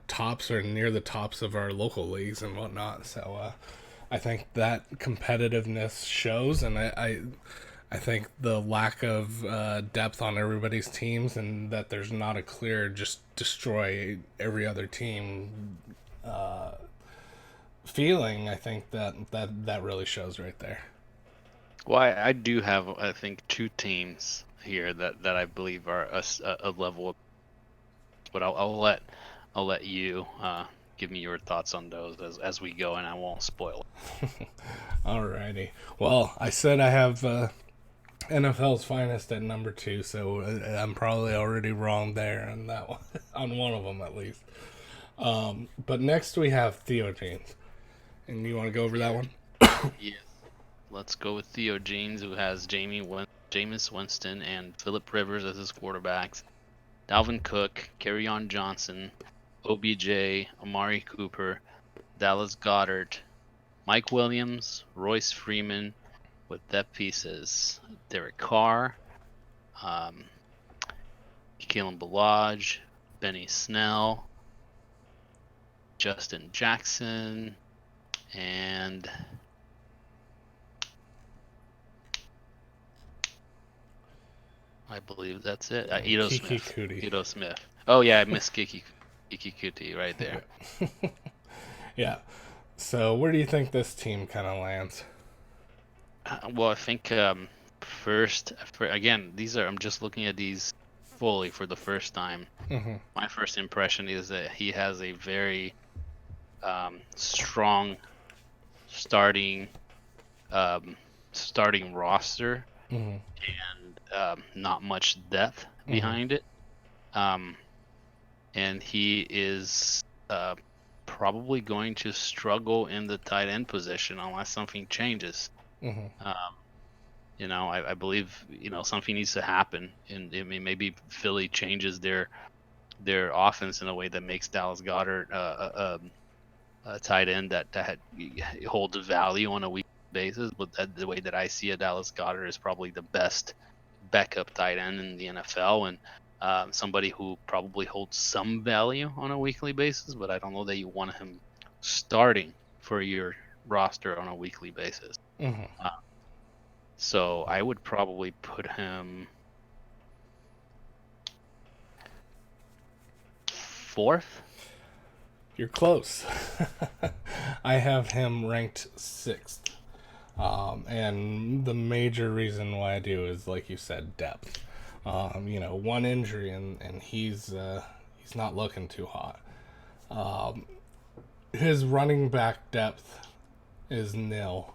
tops or near the tops of our local leagues and whatnot. So I think that competitiveness shows, and I think the lack of depth on everybody's teams, and that there's not a clear just destroy every other team feeling. I think that really shows right there.
well, I do have, I think, 2 teams here that I believe are a level up, but I'll let you give me your thoughts on those as we go, and I won't spoil it.
Alrighty. Well, I said I have NFL's finest at number 2, so I'm probably already wrong there on that one, on one of them at least. But next we have Theo James, and you want to go over that one?
Yes. Let's go with Theo James, who has Jameis Winston and Phillip Rivers as his quarterbacks, Dalvin Cook, Kerryon Johnson, OBJ, Amari Cooper, Dallas Goedert, Mike Williams, Royce Freeman, with depth pieces, Derek Carr, Kalen Ballage, Benny Snell, Justin Jackson, and I believe that's it. Ito
Kiki
Smith.
Kuti.
Ito Smith. Oh yeah, I missed Kiki Kuti right there.
Yeah. So where do you think this team kind of lands?
Well, I think again, I'm just looking at these fully for the first time. My first impression is that he has a very strong starting roster, and not much depth behind it. And he is probably going to struggle in the tight end position unless something changes. I believe something needs to happen, and I mean maybe Philly changes their offense in a way that makes Dallas Goedert a tight end that holds value on a weekly basis. But the way that I see it, Dallas Goedert is probably the best backup tight end in the NFL, and somebody who probably holds some value on a weekly basis. But I don't know that you want him starting for your roster on a weekly basis. So I would probably put him 4th.
You're close. I have him ranked 6th. And the major reason why I do is, like you said, depth. One injury and he's not looking too hot. His running back depth is nil.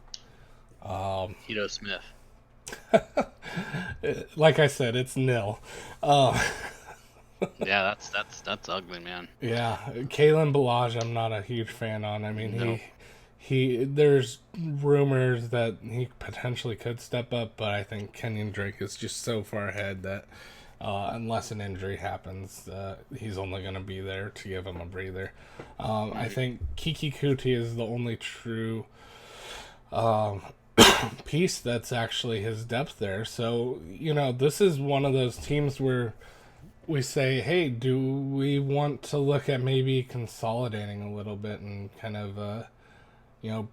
Ito Smith.
Like I said, it's nil.
Yeah, that's ugly, man.
Yeah, Kalen Ballage, I'm not a huge fan on. I mean, he there's rumors that he potentially could step up, but I think Kenyon Drake is just so far ahead that unless an injury happens, he's only going to be there to give him a breather. I think Kiki Kuti is the only true piece that's actually his depth there. So, this is one of those teams where we say, hey, do we want to look at maybe consolidating a little bit and kind of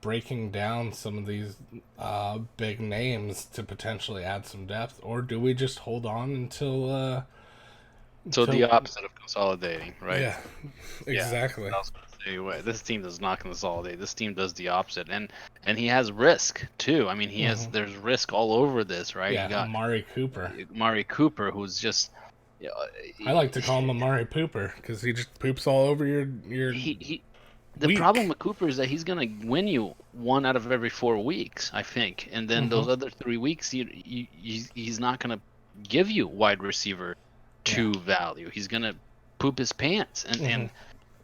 breaking down some of these big names to potentially add some depth, or do we just hold on
So the
until
opposite of consolidating, right?
yeah,
Yeah.
exactly.
I was gonna say, this team does not consolidate. This team does the opposite, and he has risk too. I mean,
Hmm.
there's risk all over this, right? You
Yeah,
got
Amari Cooper.
Mari Cooper, who's just, you know,
I like to call him Amari Pooper because he just poops all over your
he the problem
week.
with Cooper is that he's gonna win you 1 out of every 4 weeks, I think, and then
Hmm.
those other 3 weeks, he's not gonna give you wide receiver
Yeah.
two value. He's gonna poop his pants,
Hmm.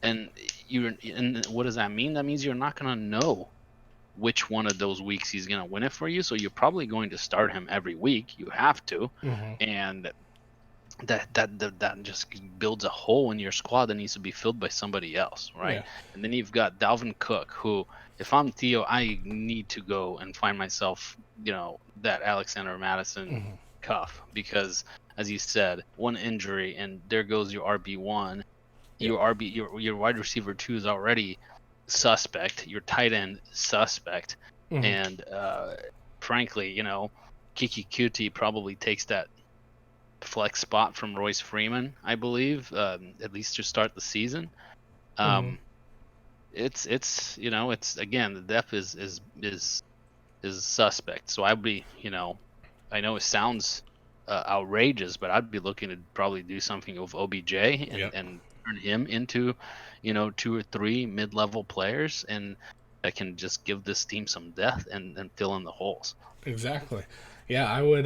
and and what does that mean? That means you're not gonna know which one of those weeks he's gonna win it for you. So you're probably going to start him every week. You have to,
Hmm.
and that just builds a hole in your squad that needs to be filled by somebody else, right?
Yeah.
And then you've got Dalvin Cook, who, if I'm Theo, I need to go and find myself, that Alexander Madison
Hmm.
cuff, because, as you said, one injury and there goes your RB1.
Yep.
Your wide receiver two is already suspect. Your tight end suspect,
Hmm.
and frankly, Kiki Kuti probably takes that flex spot from Royce Freeman, I believe, at least to start the season.
Hmm.
Um, it's again, the depth is suspect. So I'd be, I know it sounds outrageous, but I'd be looking to probably do something with OBJ
Yep.
and turn him into, 2 or 3 mid-level players, and that can just give this team some depth and fill in the holes.
Exactly. Yeah, I would,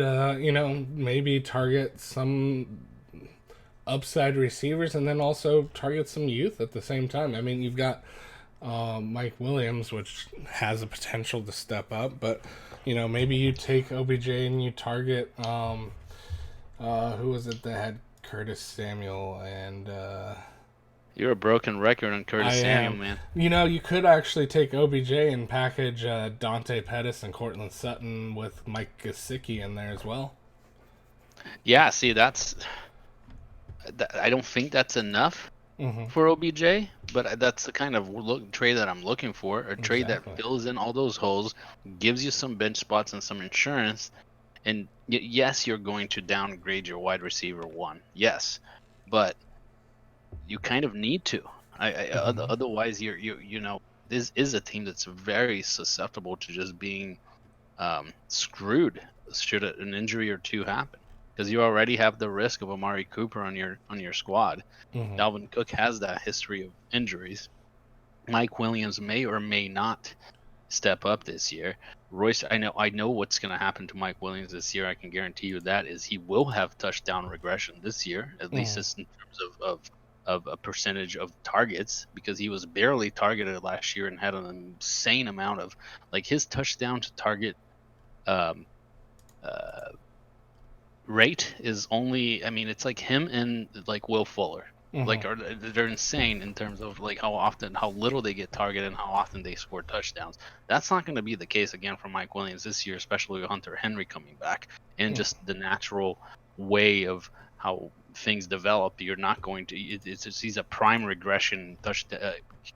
maybe target some upside receivers and then also target some youth at the same time. I mean, you've got Mike Williams, which has a potential to step up, but maybe you take OBJ and you target who was it that had Curtis Samuel and
You're a broken record on
I
Curtis Samuel,
am.
man.
You could actually take OBJ and package Dante Pettis and Cortland Sutton with Mike Gesicki in there as well.
Yeah, see, I don't think that's enough
Hmm.
for OBJ, but that's the kind of trade that I'm looking for. A trade that
Exactly.
fills in all those holes, gives you some bench spots and some insurance. And yes, you're going to downgrade your wide receiver one. Yes, but you kind of need to.
Hmm.
Otherwise, this is a team that's very susceptible to just being screwed should an injury or two happen, because you already have the risk of Amari Cooper on your squad.
Hmm.
Dalvin Cook has that history of injuries. Mike Williams may or may not step up this year. Royce, I know what's going to happen to Mike Williams this year. I can guarantee you that is he will have touchdown regression this year, at least
Hmm.
in terms of a percentage of targets, because he was barely targeted last year and had an insane amount of, like, his touchdown to target um, uh, rate is only, I mean, it's like him and like Will Fuller.
Hmm.
Like, they're insane in terms of like how little they get targeted and how often they score touchdowns. That's not going to be the case again for Mike Williams this year, especially with Hunter Henry coming back and just the natural way of how things develop. You're not going to. He's a prime regression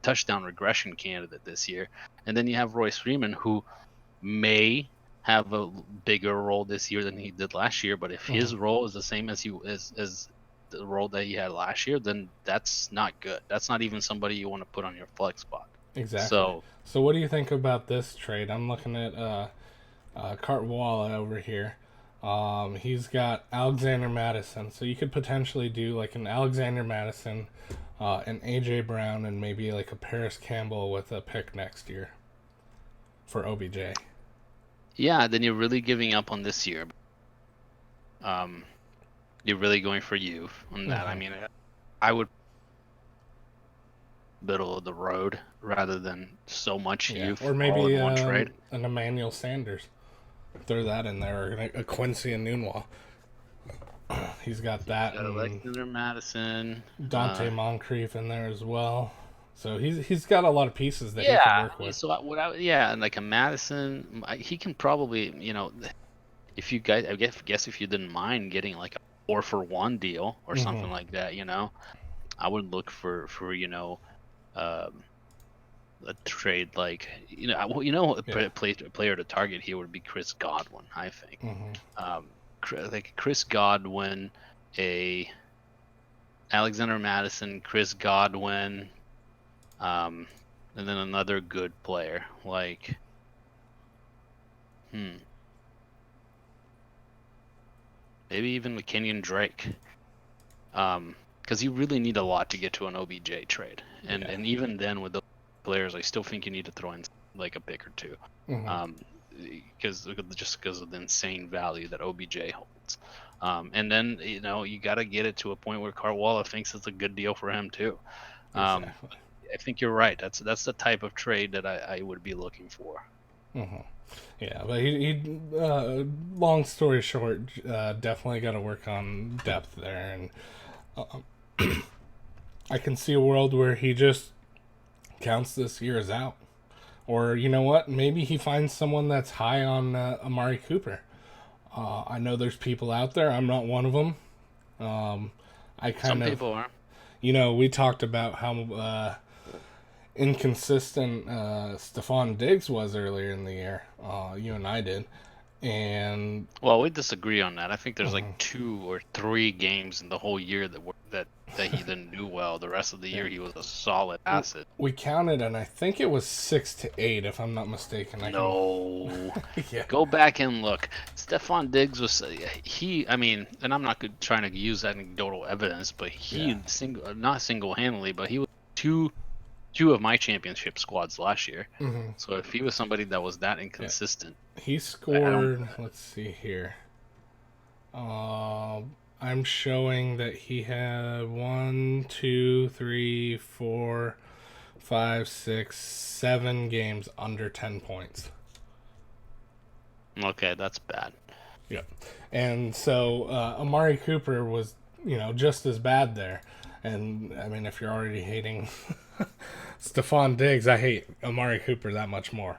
touchdown regression candidate this year, and then you have Royce Freeman, who may have a bigger role this year than he did last year. But if
Hmm.
his role is the same as the role that he had last year, then that's not good. That's not even somebody you want to put on your flex spot.
Exactly.
So
So, what do you think about this trade? I'm looking at Cartwalla over here. He's got Alexander Madison, so you could potentially do like an Alexander Madison, an AJ Brown, and maybe like a Paris Campbell with a pick next year for OBJ.
yeah, then you're really giving up on this year. Um, you're really going for youth on that. I
Hmm.
mean, I would middle of the road rather than so much
Yeah,
youth
or
all
maybe
in one trade.
an Emmanuel Sanders. Throw that in there, or a Quincy and Nunwa. He's got
So you
that,
got
and
Alexander Madison.
Dante Moncrief in there as well. So he's got a lot of pieces that he can
Yeah,
work
I mean,
with.
so yeah, and like a Madison, he can probably, if you guys, I guess if you didn't mind getting like a 4-for-1 deal or
Hmm.
something like that, I would look for um, a trade like a player to target here would be Chris Godwin. I think like Chris Godwin, a Alexander Madison, Chris Godwin, and then another good player like maybe even the Kenyon Drake. Because you really need a lot to get to an OBJ trade, and even then with those players, I still think you need to throw in like a pick or two, because of the insane value that OBJ holds. And then you got to get it to a point where Carwalla thinks it's a good deal for him too.
Exactly.
I think you're right. That's the type of trade that I would be looking for.
Yeah, but he long story short, definitely got to work on depth there, and I can see a world where he just counts this year as out. Or, you know what? Maybe he finds someone that's high on Amari Cooper. I know there's people out there. I'm not one of them.
Some people are.
We talked about how inconsistent Stephon Diggs was earlier in the year. You and I did. And
well, we disagree on that. I think there's like 2 or 3 games in the whole year that he didn't do well. The rest of the year he was a solid asset.
We counted, and I think it was 6 to 8, if I'm not mistaken.
Yeah. Go back and look. Stephon Diggs was and I'm not trying to use anecdotal evidence, but not single-handedly, but he was two of my championship squads last year. So if he was somebody that was that inconsistent,
he scored. Let's see here. I'm showing that he had 1, 2, 3, 4, 5, 6, 7 games under 10 points.
Okay, that's bad.
Yeah, and so Amari Cooper was, just as bad there. And I mean, if you're already hating Stephon Diggs, I hate Amari Cooper that much more.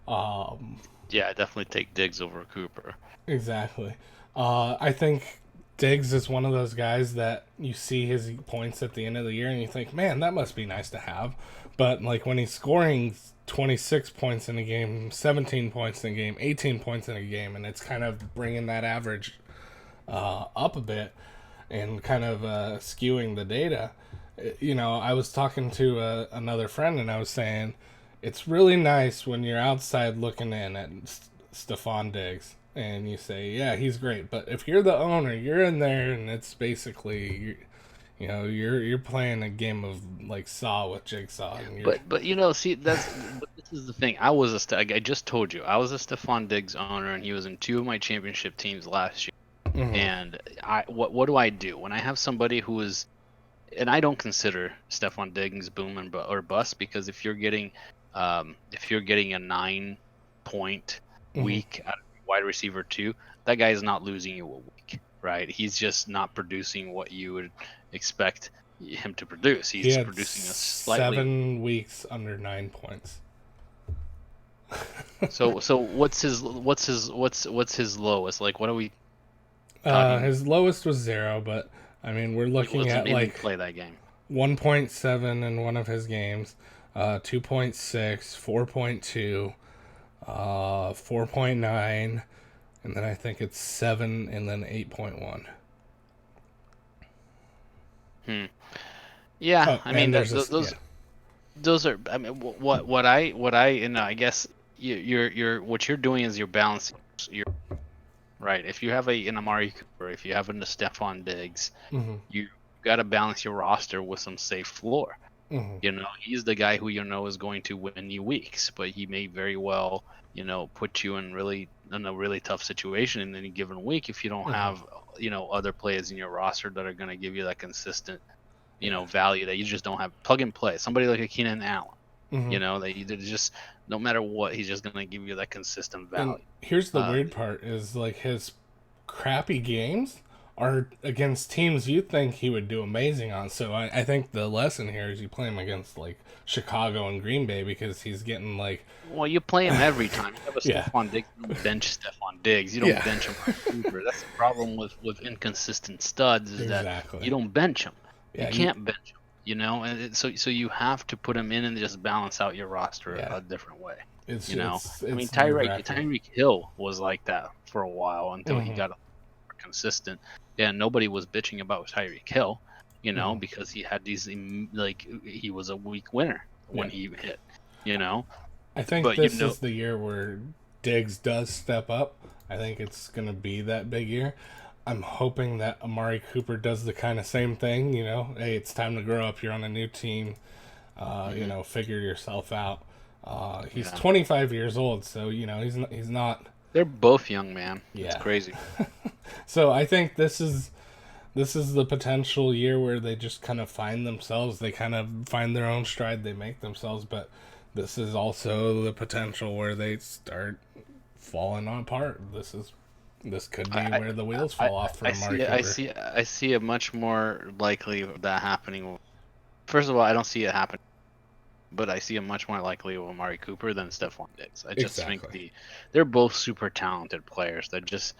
Yeah, I definitely take Diggs over Cooper.
Exactly. I think Diggs is one of those guys that you see his points at the end of the year and you think, man, that must be nice to have. But like when he's scoring 26 points in a game, 17 points in a game, 18 points in a game, and it's kind of bringing that average up a bit and kind of skewing the data. I was talking to another friend and I was saying it's really nice when you're outside looking in at Stephon Diggs and you say, yeah, he's great. But if you're the owner, you're in there and it's basically, you're playing a game of like Saw with Jigsaw.
But see, this is the thing. I just told you, I was a Stephon Diggs owner and he was in 2 of my championship teams last year. And what do I do when I have somebody who is, and I don't consider Stephon Diggs boom or bust, because if you're getting a 9-point week out of wide receiver 2, that guy is not losing you a week, right? He's just not producing what you would expect him to produce. He's producing a slightly
7 weeks under 9 points.
So what's his lowest? Like, what are we?
His lowest was 0, but I mean, we're looking at like
play that game.
1.7 in one of his games, 2.6, 4.2, 4.9, and then I think it's 7 and then 8.1.
Yeah, I mean those are. I mean, what I I guess you're what you're doing is you're balancing your. Right. If you have an Amari Cooper, if you have a Stephon Diggs, you got to balance your roster with some safe floor. He's the guy who is going to win you weeks, but he may very well, put you in a really tough situation in any given week if you don't have, other players in your roster that are going to give you that consistent, value that you just don't have. Plug and play. Somebody like a Keenan Allen. That just no matter what, he's just gonna give you that consistent value.
And here's the weird part: is like his crappy games are against teams you think he would do amazing on. So I think the lesson here is you play him against like Chicago and Green Bay because he's getting like.
Well, you play him every time. You have a Stephon Diggs, you don't bench Stephon Diggs. You don't bench him for Cooper. That's the problem with inconsistent studs is that you don't bench him. You can't bench him. so you have to put him in and just balance out your roster
Yeah.
a different way.
It's
I mean,
nerve-wracking.
Tyreek Hill was like that for a while until he
Mm-hmm.
got more consistent. Yeah, nobody was bitching about Tyreek Hill,
Mm-hmm.
because he had these like he was a weak winner when
Yeah.
he hit, you know.
I think
But
this is the year where Diggs does step up. I think it's going to be that big year. I'm hoping that Amari Cooper does the kind of same thing. Hey, it's time to grow up. You're on a new team. Figure yourself out. He's
yeah,
25 years old, so he's not.
they're both young, man. It's
Yeah.
crazy.
So I think this is the potential year where they just kind of find themselves. They kind of find their own stride. They make themselves, but this is also the potential where they start falling apart. This could be
I
where the wheels
I,
fall off for
I
Amari
see
Cooper.
I see a much more likely of that happening. First of all, I don't see it happening, but I see a much more likely of Amari Cooper than Stephon Diggs. I just think
Exactly.
they're both super talented players. They're just,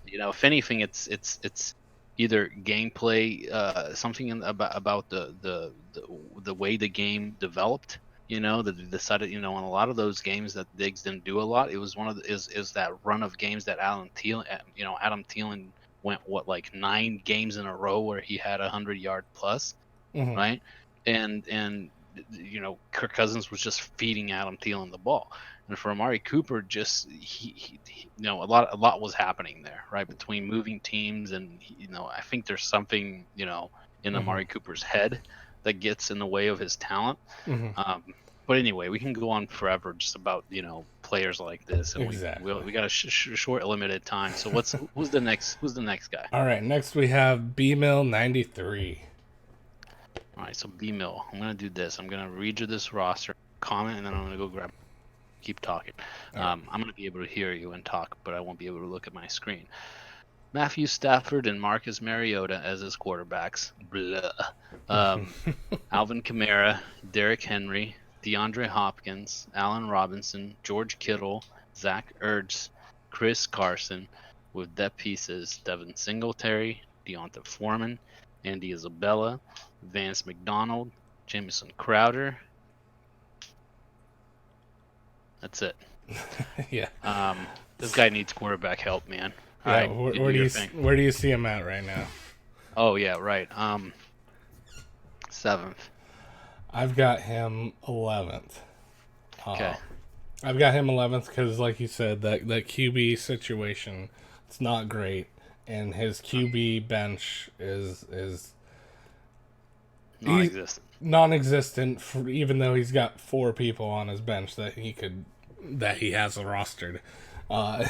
if anything, it's either gameplay, something about the way the game developed. That they decided, in a lot of those games that Diggs didn't do a lot. It was one of the, is that run of games that Adam Thielen went like 9 games in a row where he had 100-yard plus,
Hmm.
right? And Kirk Cousins was just feeding Adam Thielen the ball, and for Amari Cooper, just a lot was happening there, right, between moving teams, and I think there's something in
Hmm.
Amari Cooper's head that gets in the way of his talent.
Hmm.
But anyway, we can go on forever just about players like this, and
Exactly.
we got a short limited time. So who's the next guy?
All right. Next we have B Mill 93.
All right, so B Mill, I'm gonna do this. I'm gonna read you this roster, comment, and then I'm gonna go keep talking.
All right.
I'm gonna be able to hear you and talk, but I won't be able to look at my screen. Matthew Stafford and Marcus Mariota as his quarterbacks. Blah. Alvin Kamara, Derrick Henry, DeAndre Hopkins, Allen Robinson, George Kittle, Zach Ertz, Chris Carson, with depth pieces Devin Singletary, Deonta Foreman, Andy Isabella, Vance McDonald, Jamison Crowder. That's it.
Yeah.
This guy needs quarterback help, man. All
Yeah.
right, you
Where
do
do
your
you
thing.
where do you see him at right now?
Oh yeah, right. 7th.
I've got him 11th.
Okay.
I've got him 11th because, like you said, that QB situation, it's not great, and his QB bench is
Non-existent.
non-existent. Even though he's got 4 people on his bench that he has rostered. Uh,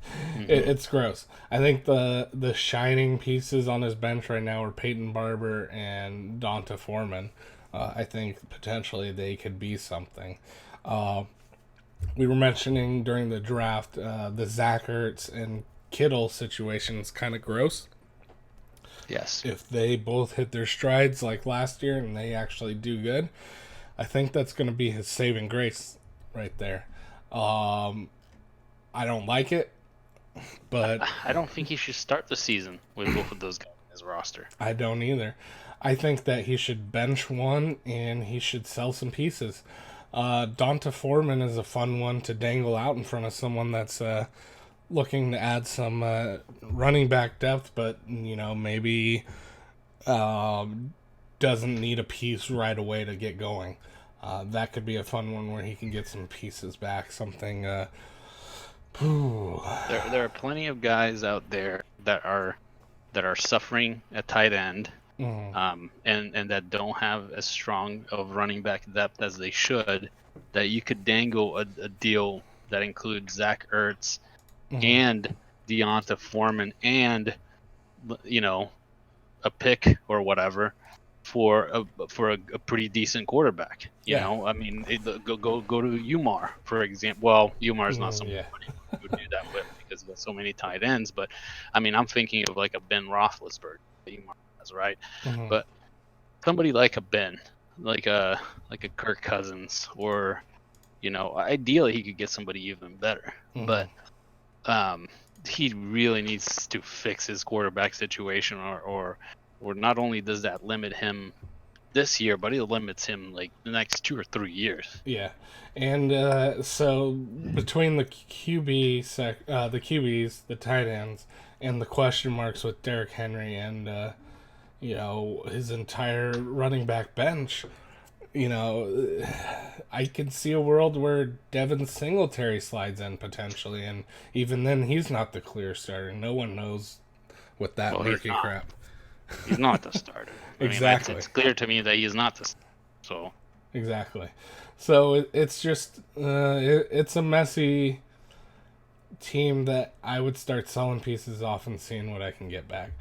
Mm-hmm.
it's gross. I think the shining pieces on his bench right now are Peyton Barber and Donta Foreman. I think potentially they could be something. We were mentioning during the draft the Zach Ertz and Kittle situation is kind of gross.
Yes.
If they both hit their strides like last year and they actually do good, I think that's going to be his saving grace right there. I don't like it, but
I don't think he should start the season with both of those guys in his roster.
I don't either. I think that he should bench one and he should sell some pieces. Donta Foreman is a fun one to dangle out in front of someone that's looking to add some running back depth, but maybe doesn't need a piece right away to get going. That could be a fun one where he can get some pieces back. Something.
There are plenty of guys out there that are suffering at tight end, and that don't have as strong of running back depth as they should. That you could dangle a deal that includes Zach Ertz and Deonta Foreman and a pick or whatever for a pretty decent quarterback.
Yeah.
I mean, go to Umar, for example. Well, Umar is not
Yeah.
somebody you would do that with because he has so many tight ends. But I mean, I'm thinking of like a Ben Roethlisberger that Umar has, right?
Mm-hmm.
But somebody like a Ben, like a Kirk Cousins, or ideally he could get somebody even better.
Mm-hmm.
But he really needs to fix his quarterback situation, or not only does that limit him this year, but it limits him like the next 2 or 3 years.
Yeah, and so between the QBs, the tight ends, and the question marks with Derrick Henry and his entire running back bench, I can see a world where Devin Singletary slides in potentially, and even then, he's not the clear starter. No one knows with that
Well,
murky crap.
He's not the starter. I mean,
Exactly.
it's clear to me that he's not the starter. So
Exactly. So it's just it's a messy team that I would start selling pieces off and seeing what I can get back.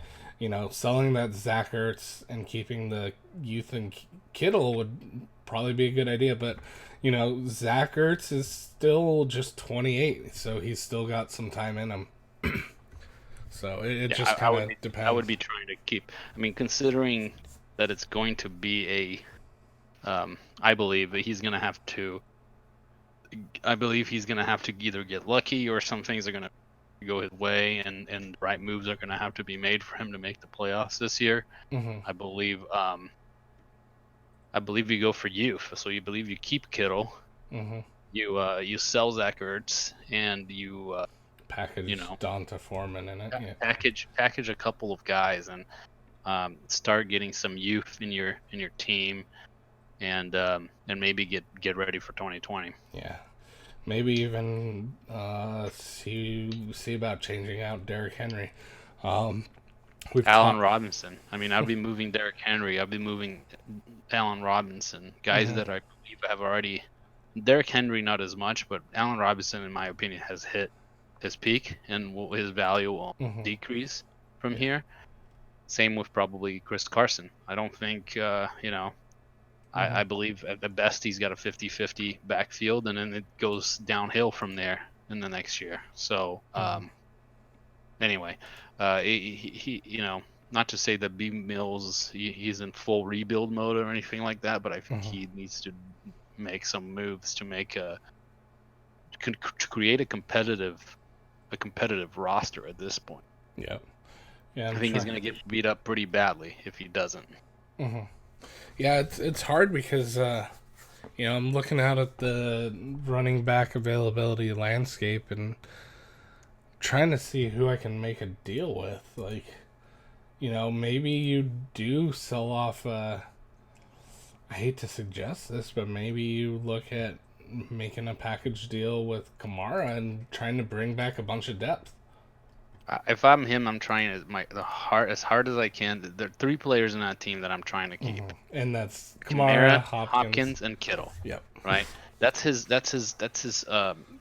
Selling that Zach Ertz and keeping the youth and Kittle would probably be a good idea. But Zach Ertz is still just 28, so he's still got some time in him. So it just kind of depends.
I would be trying to keep. I mean, considering that it's going to be I believe that he's going to have to. I believe he's going to have to either get lucky or some things are going to go his way, and right moves are going to have to be made for him to make the playoffs this year.
Mm-hmm.
I believe you go for youth. So you believe you keep Kittle,
Mm-hmm.
you sell Zach Ertz, and you
package Donta Foreman in it. Yeah.
Package a couple of guys and start getting some youth in your team, and maybe get ready for 2020.
Yeah. Maybe even see about changing out Derrick Henry.
Allen Robinson. I mean, I'd be moving Derrick Henry. I'd be moving Allen Robinson. Guys that I believe have already. Derrick Henry not as much, but Allen Robinson, in my opinion, has hit his peak, and his value will decrease from here. Same with probably Chris Carson. I don't think I believe at the best he's got a 50-50 backfield, and then it goes downhill from there in the next year. So anyway, he not to say that B Mills he's in full rebuild mode or anything like that, but I think he needs to make some moves to create a competitive roster at this point.
Yeah.
I think he's going to get beat up pretty badly if he doesn't.
Mm-hmm. Yeah, it's hard because I'm looking out at the running back availability landscape and trying to see who I can make a deal with. Like, maybe you do sell off. I hate to suggest this, but maybe you look at making a package deal with Kamara and trying to bring back a bunch of depth.
If I'm him, I'm trying as hard as I can. There are 3 players in that team that I'm trying to keep,
and that's Kamara,
Hopkins, and Kittle.
Yep.
Right. That's his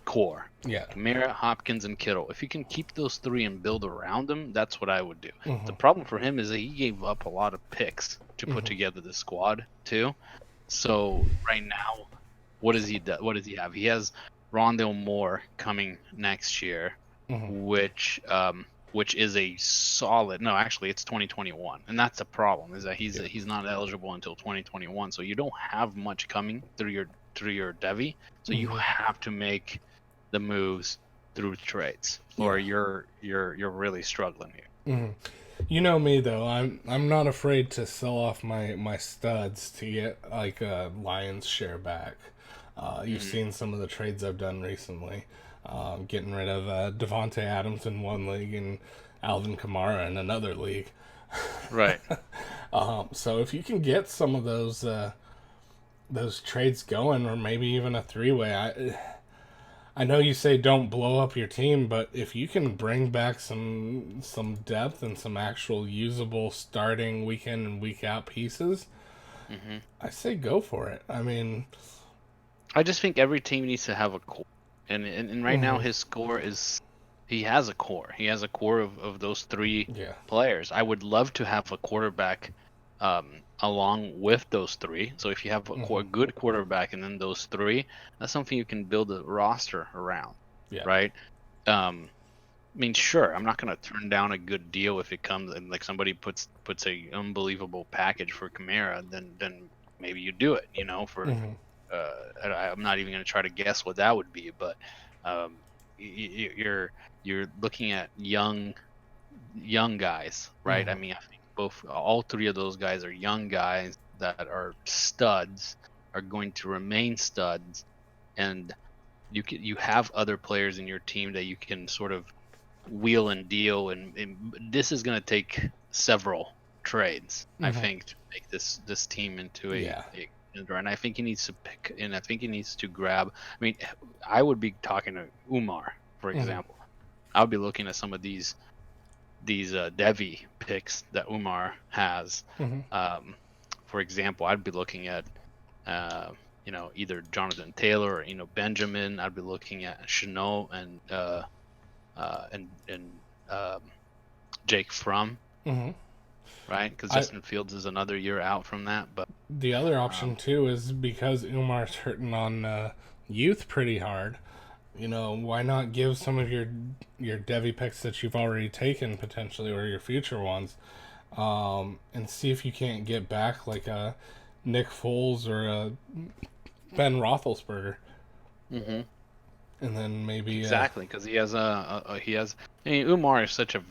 core.
Yeah.
Kamara, Hopkins, and Kittle. If you can keep those 3 and build around them, that's what I would do. The problem for him is that he gave up a lot of picks to put together the squad too. So right now, what does he have? He has Rondale Moore coming next year. Which is a solid. No, actually, it's 2021, and that's the problem. Is that he's not eligible until 2021. So you don't have much coming through your Devy. So you have to make the moves through trades, or you're really struggling here.
You know me though. I'm not afraid to sell off my studs to get like a lion's share back. You've seen some of the trades I've done recently. Getting rid of Devontae Adams in one league and Alvin Kamara in another league.
Right.
So if you can get some of those trades going, or maybe even a 3-way, I know you say don't blow up your team, but if you can bring back some depth and some actual usable starting week in and week out pieces, I say go for it. I mean,
I just think every team needs to have a core. And right now his score is he has a core. He has a core of those 3 players. I would love to have a quarterback along with those 3. So if you have a good quarterback and then those 3, that's something you can build a roster around. Yeah. Right? I mean, sure, I'm not going to turn down a good deal if it comes and like somebody puts a unbelievable package for Kamara, then maybe you do it, for I'm not even going to try to guess what that would be, but you're looking at young guys, right? I mean, I think all 3 of those guys are young guys that are studs are going to remain studs, and you have other players in your team that you can sort of wheel and deal, and this is going to take several trades, I
Mm-hmm.
think, to make this team into
Yeah.
a and I think he needs to pick, and I think he needs to grab. I mean, I would be talking to Umar, for
Mm-hmm.
example. I would be looking at some of these Devy picks that Umar has.
Mm-hmm.
Um, for example, I'd be looking at either Jonathan Taylor or Benjamin. I'd be looking at Chanel and Jake Fromm,
Mm-hmm.
right? Because
I
Justin Fields is another year out from that. But
The other option
um,
too is because Umar's hurting on youth pretty hard. Why not give some of your Devi picks that you've already taken potentially, or your future ones, and see if you can't get back like a Nick Foles or a Ben Roethlisberger,
mhm,
and then maybe
exactly, because he has he has. I mean, Umar is such a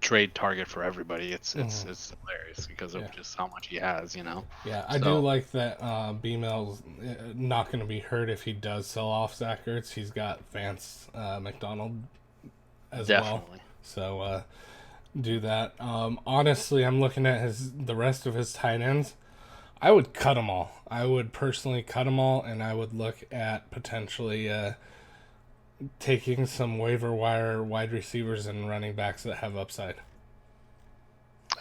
trade target for everybody. It's it's
mhm,
it's hilarious because
yeah.
of just how much he has.
Yeah, I do
So
like that B-Mail's not going to be hurt if he does sell off Zach Ertz. He's got Vance McDonald as well.
definitely.
So do that. Honestly, I'm looking at the rest of his tight ends. I would cut them all. I would personally cut them all, and I would look at potentially taking some waiver wire wide receivers and running backs that have upside.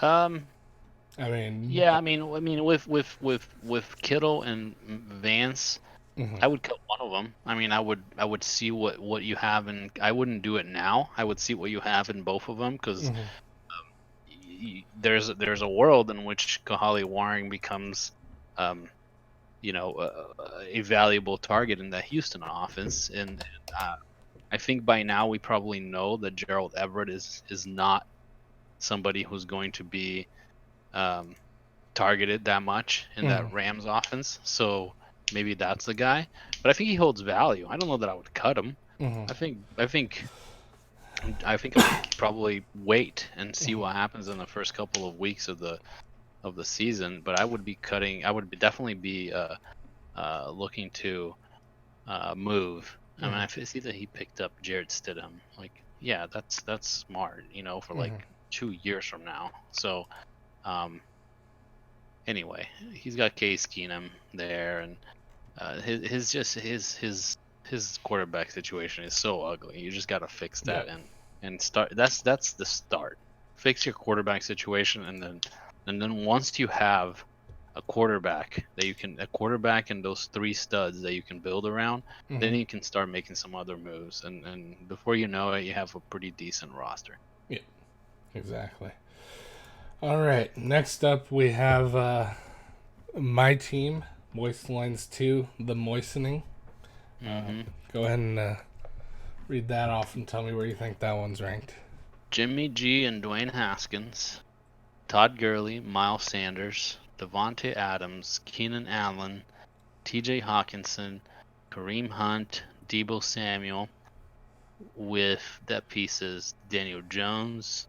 Um,
I mean,
yeah, I mean, with Kittle and Vance,
mhm,
I would cut one of them. I mean, I would see what you have, and I wouldn't do it now. I would see what you have in both of them, because
mhm,
there's a world in which Kahali Waring becomes, um, a valuable target in the Houston offense, and I think by now we probably know that Gerald Everett is not somebody who's going to be um, targeted that much in
mhm,
that Rams offense. So maybe that's the guy. But I think he holds value. I don't know that I would cut him.
mhm,
I think I would probably wait and see
mhm,
what happens in the first couple of weeks of the season. But I would be cutting. I would definitely be looking to move. I mean,
mhm,
I see that he picked up Jared Stidham. Like, yeah, that's smart. For like
mhm.
2 years from now. So, um, anyway, he's got Case Keenum there, and his quarterback situation is so ugly. You just got to fix that
Yep.
and start. That's the start. Fix your quarterback situation, and then once you have a quarterback and those three studs that you can build around, then
Mhm.
you can start making some other moves, and before you know it, you have a pretty decent roster.
Yep. Exactly. All right. Next up, we have my team, Moist Lines 2, The Moistening.
hmm
Go ahead and read that off and tell me where you think that one's ranked.
Jimmy G and Dwayne Haskins, Todd Gurley, Miles Sanders, Devontae Adams, Keenan Allen, T.J. Hawkinson, Kareem Hunt, Debo Samuel, with depth pieces Daniel Jones,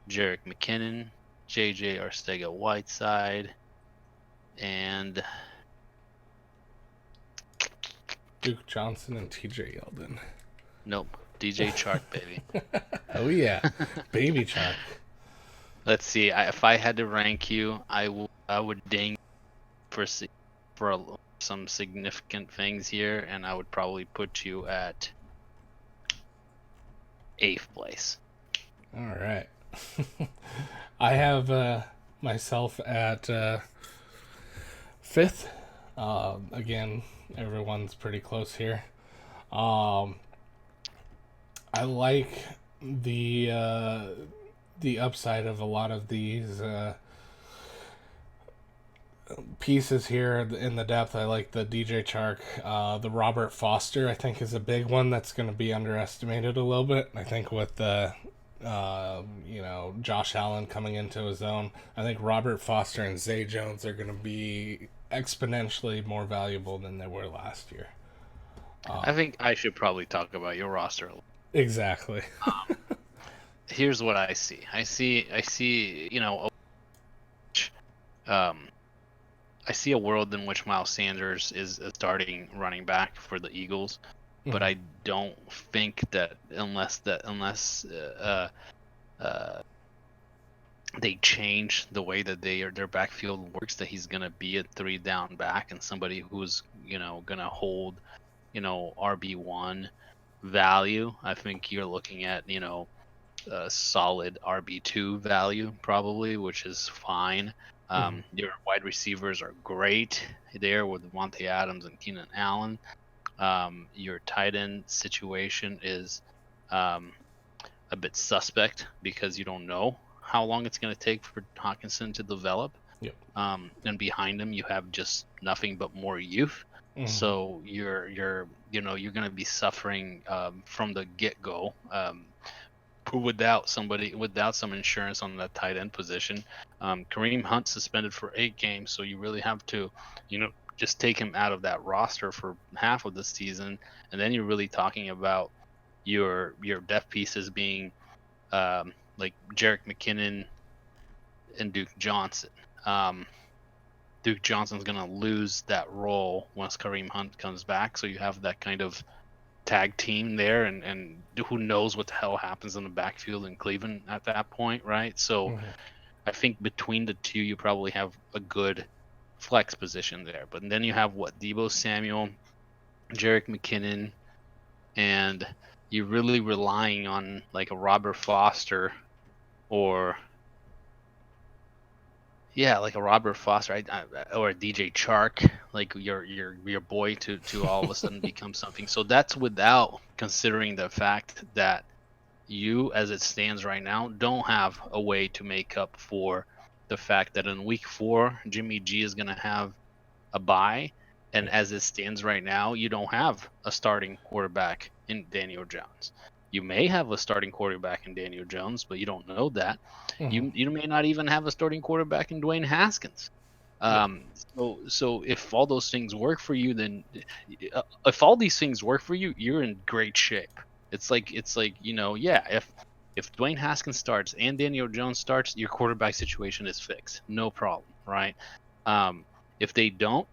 Jerick McKinnon, J.J. Arcega-Whiteside, and
Duke Johnson and TJ Yeldon.
nope, DJ Chark, baby.
Oh, yeah. Baby Chuck.
Let's see. If I had to rank you, I would ding for some significant things here, and I would probably put you at 8th place.
All right. I have myself at fifth. Again, everyone's pretty close here. Um, I like the the upside of a lot of these pieces here in the depth. I like the DJ Chark, the Robert Foster. I think is a big one that's going to be underestimated a little bit. I think with the Josh Allen coming into his own, I think Robert Foster and Zay Jones are going to be exponentially more valuable than they were last year.
I think I should probably talk about your roster.
Exactly.
Here's what I see. I see, um, I see a world in which Miles Sanders is a starting running back for the Eagles, but
Mhm.
I don't think that unless uh, they change the way that their backfield works, that he's gonna be a 3 down back and somebody who's gonna hold RB1 value. I think you're looking at a solid RB2 value probably, which is fine.
Mhm.
Your wide receivers are great there with Devontae Adams and Keenan Allen. Your tight end situation is um, a bit suspect because you don't know how long it's going to take for Hawkinson to develop.
Yep.
And behind him, you have just nothing but more youth.
Mhm.
So you're going to be suffering from the get go. Without some insurance on that tight end position. Kareem Hunt suspended for 8 games, so you really have to, just take him out of that roster for half of the season, and then you're really talking about your depth pieces being like Jerick McKinnon and Duke Johnson. Um, Duke Johnson's gonna lose that role once Kareem Hunt comes back, so you have that kind of tag team there, and who knows what the hell happens in the backfield in Cleveland at that point, right? So
Mhm.
I think between the two, you probably have a good flex position there. But then you have what Debo Samuel, Jerick McKinnon, and you're really relying on like a Robert Foster or yeah, like a Robert Foster, or a DJ Chark, like your boy to all of a sudden become something. So that's without considering the fact that you, as it stands right now, don't have a way to make up for the fact that in week 4, Jimmy G is going to have a bye. And
Yep.
as it stands right now, you don't have a starting quarterback in Daniel Jones. You may have a starting quarterback in Daniel Jones, but you don't know that.
Mhm.
You may not even have a starting quarterback in Dwayne Haskins.
Yep.
So if all those things work for you, then if all these things work for you, you're in great shape. It's like yeah. If Dwayne Haskins starts and Daniel Jones starts, your quarterback situation is fixed, no problem, right? Um, if they don't,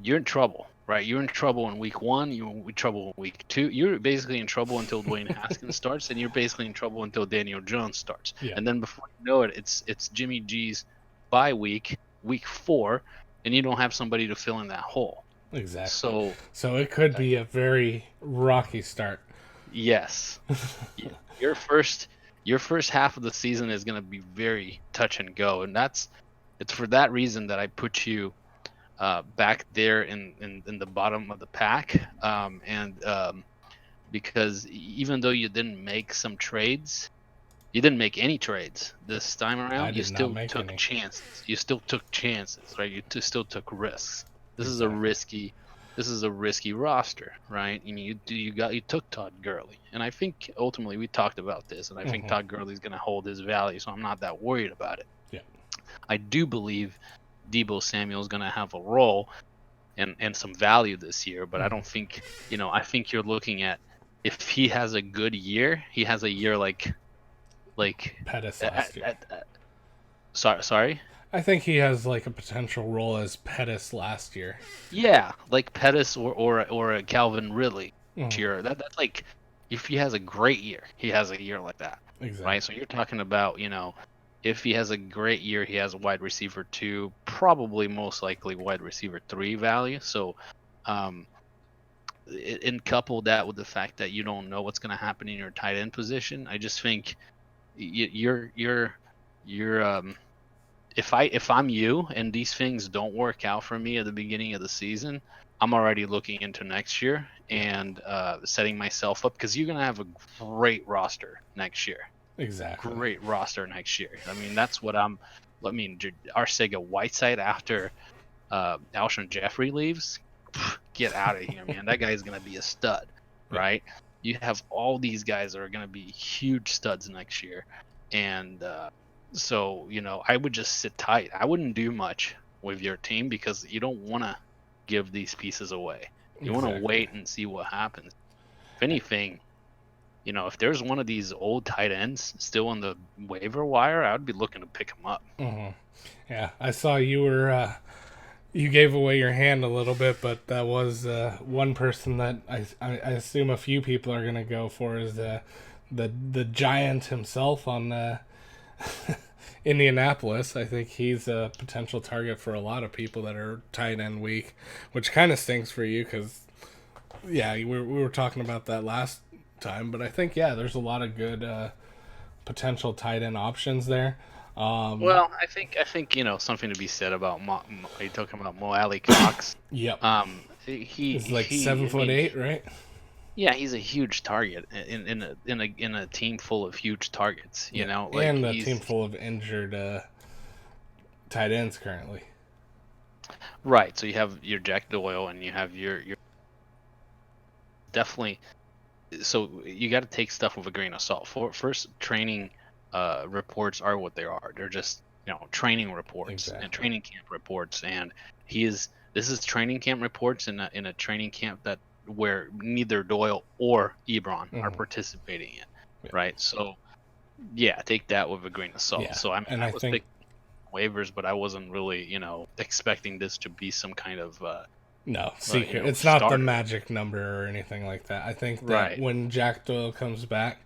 you're in trouble, right? You're in trouble in week 1. You're in trouble in week 2. You're basically in trouble until Dwayne Haskins starts, and you're basically in trouble until Daniel Jones starts.
Yeah.
And then before you know it, it's Jimmy G's bye week, week 4, and you don't have somebody to fill in that hole.
Exactly.
So
So it could
uh,
be a very rocky start.
yes, your first half of the season is going to be very touch and go, and it's for that reason that I put you back there in the bottom of the pack. And because even though you didn't make any trades this time
I
around, you
did not
still
make
took
any.
chances. You still took chances, right? Still took risks. This is a
Exactly.
risky. This is a risky roster, right? I mean, you took Todd Gurley, and I think ultimately we talked about this, and I think
Mhm.
Todd Gurley's going to hold his value, so I'm not that worried about it.
Yeah.
I do believe Debo Samuel's going to have a role and some value this year, but I
Mhm.
don't think I think you're looking at, if he has a good year, he has a year like
Pettis last
at,
year.
at, at, sorry.
I think he has like a potential role as Pettis last year.
Yeah, like Pettis or a Calvin Ridley
Mhm.
year. That's like, if he has a great year, he has a year like that, right? So
Exactly.
you're talking about, if he has a great year, he has a wide receiver 2, probably most likely wide receiver 3 value. So um and couple that with the fact that you don't know what's going to happen in your tight end position, I just think you're if I'm you and these things don't work out for me at the beginning of the season, I'm already looking into next year
Yeah.
and setting myself up, because you're going to have a great roster next year.
Exactly.
Great roster next year. I mean, that's what I mean, Arcega Whiteside after Alshon Jeffrey leaves, get out of here, man. That guy's gonna be a stud,
Yeah.
right? You have all these guys that are gonna be huge studs next year, and so I would just sit tight. I wouldn't do much with your team because you don't want to give these pieces away. You want to
Exactly.
wait and see what happens. If anything, if there's one of these old tight ends still on the waiver wire, I would be looking to pick him up.
Mm-hmm. Yeah, I saw you were you gave away your hand a little bit, but that was one person that I assume a few people are gonna go for is the giant himself on Indianapolis. I think he's a potential target for a lot of people that are tight end weak, which kind of stinks for you because yeah, we were talking about that last time, but I think yeah, there's a lot of good potential tight end options there.
Well, I think something to be said about are you talking about Mo Alley Cox?
Yep, it's like
He
seven
I
foot
mean,
eight, right?
yeah, he's a huge target in a team full of huge targets.
Yeah,
Like
and a team
he's
full of injured tight ends currently.
right. So you have your Jack Doyle and you have your definitely. So you got to take stuff with a grain of salt. First, training reports are what they are. They're just training reports and
Exactly.
training camp reports. And this is training camp reports in a training camp that where neither Doyle or Ebron are
Mm-hmm.
participating in,
Yeah.
right? So yeah, take that with a grain of salt.
Yeah,
So I mean,
and
I
I
was
think
picking waivers, but I wasn't really expecting this to be some kind of
no secret. It's not the
starter.
magic number or anything like that. I think that
Right.
when Jack Doyle comes back,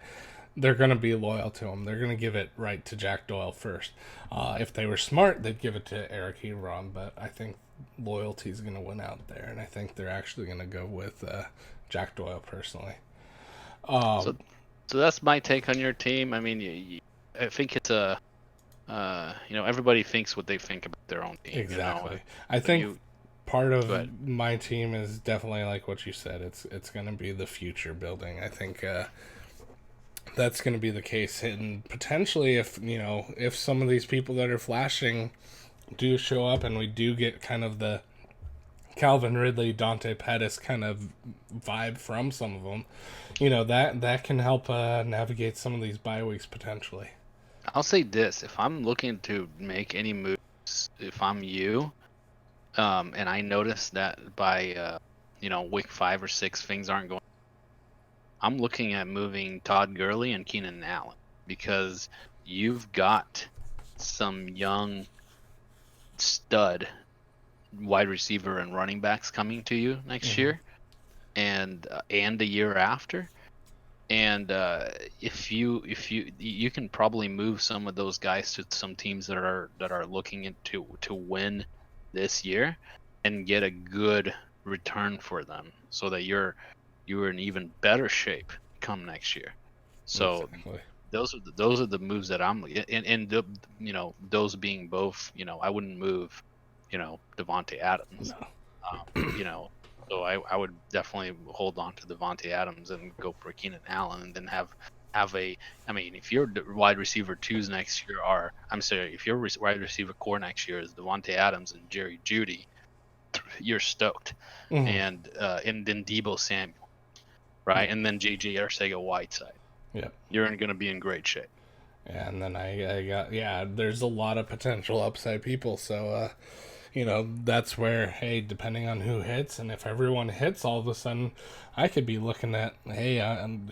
they're going to be loyal to him. They're going to give it right to Jack Doyle first. If they were smart, they'd give it to Eric Ebron, but I think loyalty is going to win out there, and I think they're actually going to go with Jack Doyle personally.
So
Um,
so that's my take on your team. I mean, I think it's everybody thinks what they think about their own team.
exactly. I
So
think
you
part
go
of
ahead.
my team is definitely like what you said. It's going to be the future building. I think that's going to be the case, and potentially if some of these people that are flashing do show up, and we do get kind of the Calvin Ridley, Dante Pettis kind of vibe from some of them, that can help navigate some of these bye weeks potentially.
I'll say this: if I'm looking to make any moves, if I'm you, and I notice that by week 5 or 6 things aren't going, I'm looking at moving Todd Gurley and Keenan Allen because you've got some young stud wide receiver and running backs coming to you next
Mm-hmm.
year and the year after. And if you can probably move some of those guys to some teams that are looking to win this year and get a good return for them, so that you're in even better shape come next year. So
Exactly.
those are the moves that I'm and those being both, I wouldn't move Devontae Adams.
No.
um, you know, so I would definitely hold on to Devontae Adams and go for Keenan Allen, and then have a. I mean, if your wide receiver twos next year are, I'm sorry, if your wide receiver core next year is Devontae Adams and Jerry Jeudy, you're stoked,
Mm-hmm.
and then Debo Samuel, right,
Yeah.
and then JJ Arcega-Whiteside,
Yeah.
you're going to be in great shape.
And then I got there's a lot of potential upside people, so that's where, hey, depending on who hits, and if everyone hits, all of a sudden I could be looking at, hey,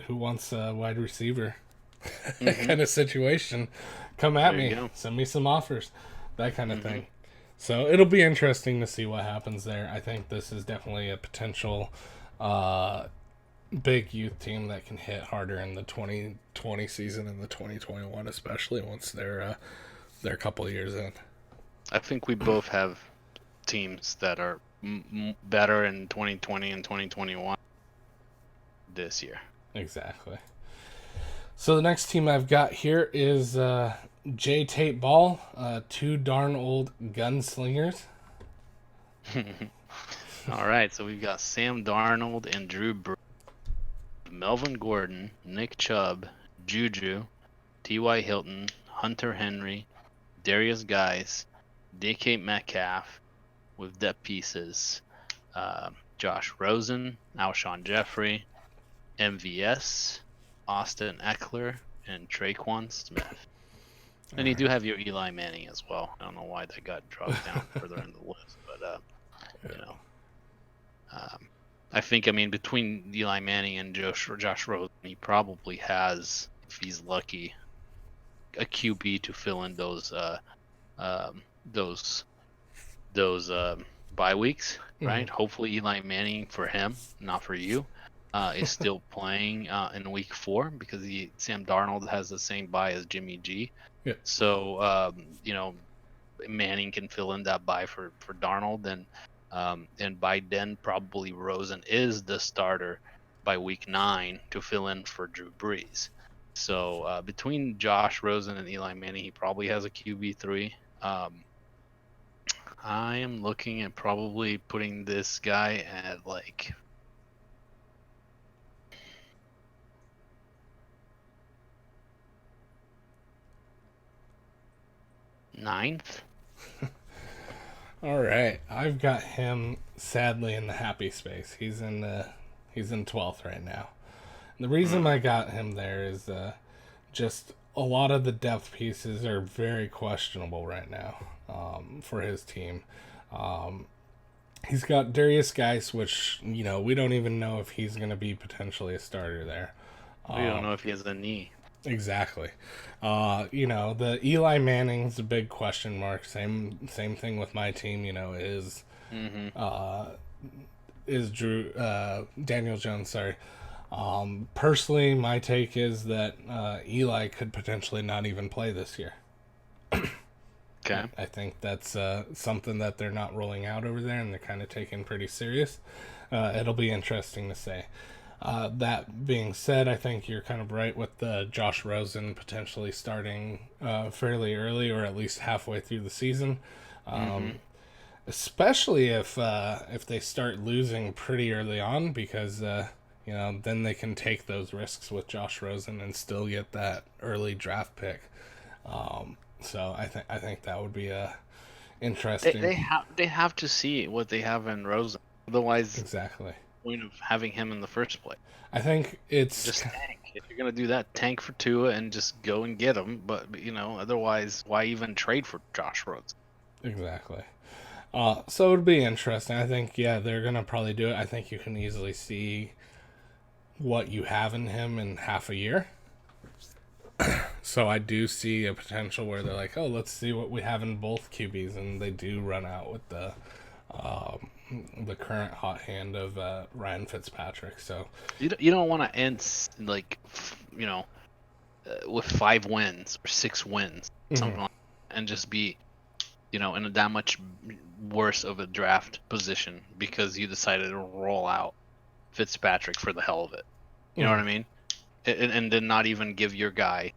who wants a wide receiver
Hmm.
kind of situation. Come at
There you
me,
go.
send me some offers, that kind of
Hmm.
thing. So it'll be interesting to see what happens there. I think this is definitely a potential uh, big youth team that can hit harder in the 2020 season and the 2021, especially once they're a couple of years in.
I think we both have teams that are better in 2020 and 2021 this year.
Exactly. So the next team I've got here is J. Tate Ball, two darn old gunslingers.
All right, so we've got Sam Darnold and Drew Brees, Melvin Gordon, Nick Chubb, Juju, T.Y. Hilton, Hunter Henry, Darius Guice, DK Metcalf with depth pieces, Josh Rosen, Alshon Jeffrey, MVS, Austin Eckler, and Traquan Smith.
All
And you do
right.
have your Eli Manning as well. I don't know why that got dropped down further in the list, but you know, um, I think, I mean, between Eli Manning and Josh Rosen, he probably has, if he's lucky, a QB to fill in um, those bye weeks,
Mhm.
right? Hopefully, Eli Manning for him, not for you, is still playing in week 4 because Sam Darnold has the same bye as Jimmy G.
Yeah.
So Manning can fill in that bye for Darnold, and by then probably Rosen is the starter by week 9 to fill in for Drew Brees. So between Josh Rosen and Eli Manning, he probably has a QB3. I am looking at probably putting this guy at like ninth.
All right, I've got him sadly in the happy space. He's in 12th right now. The reason I
Mm,
got him there is just a lot of the depth pieces are very questionable right now for his team. Um, he's got Darius Geis, which we don't even know if he's going to be potentially a starter there.
we don't know if he has a knee.
Exactly. The Eli Manning's a big question mark. Same thing with my team.
Hmm.
Is Drew Daniel Jones? Sorry. Personally, my take is that Eli could potentially not even play this year.
Okay.
I think that's something that they're not rolling out over there, and they're kind of taking pretty serious. It'll be interesting to say. That being said, I think you're kind of right with Josh Rosen potentially starting fairly early or at least halfway through the season,
Hmm.
especially if they start losing pretty early on, because then they can take those risks with Josh Rosen and still get that early draft pick. So I think that would be a interesting.
They have to see what they have in Rosen. Otherwise,
Exactly.
point of having him in the first place.
I think it's
Just tank. If you're gonna do that, tank for Tua and just go and get him. But otherwise, why even trade for Josh Rosen?
exactly. So it'd be interesting. I think yeah, they're gonna probably do it. I think you can easily see what you have in him in half a year. So I do see a potential where they're like, oh, let's see what we have in both QBs, and they do run out with um, the current hot hand of Ryan Fitzpatrick. So
You don't want to end with 5 wins or 6 wins,
mhm,
something like that, and just be in a that much worse of a draft position because you decided to roll out Fitzpatrick for the hell of it. You know what
mhm,
I mean? And then not even give your guy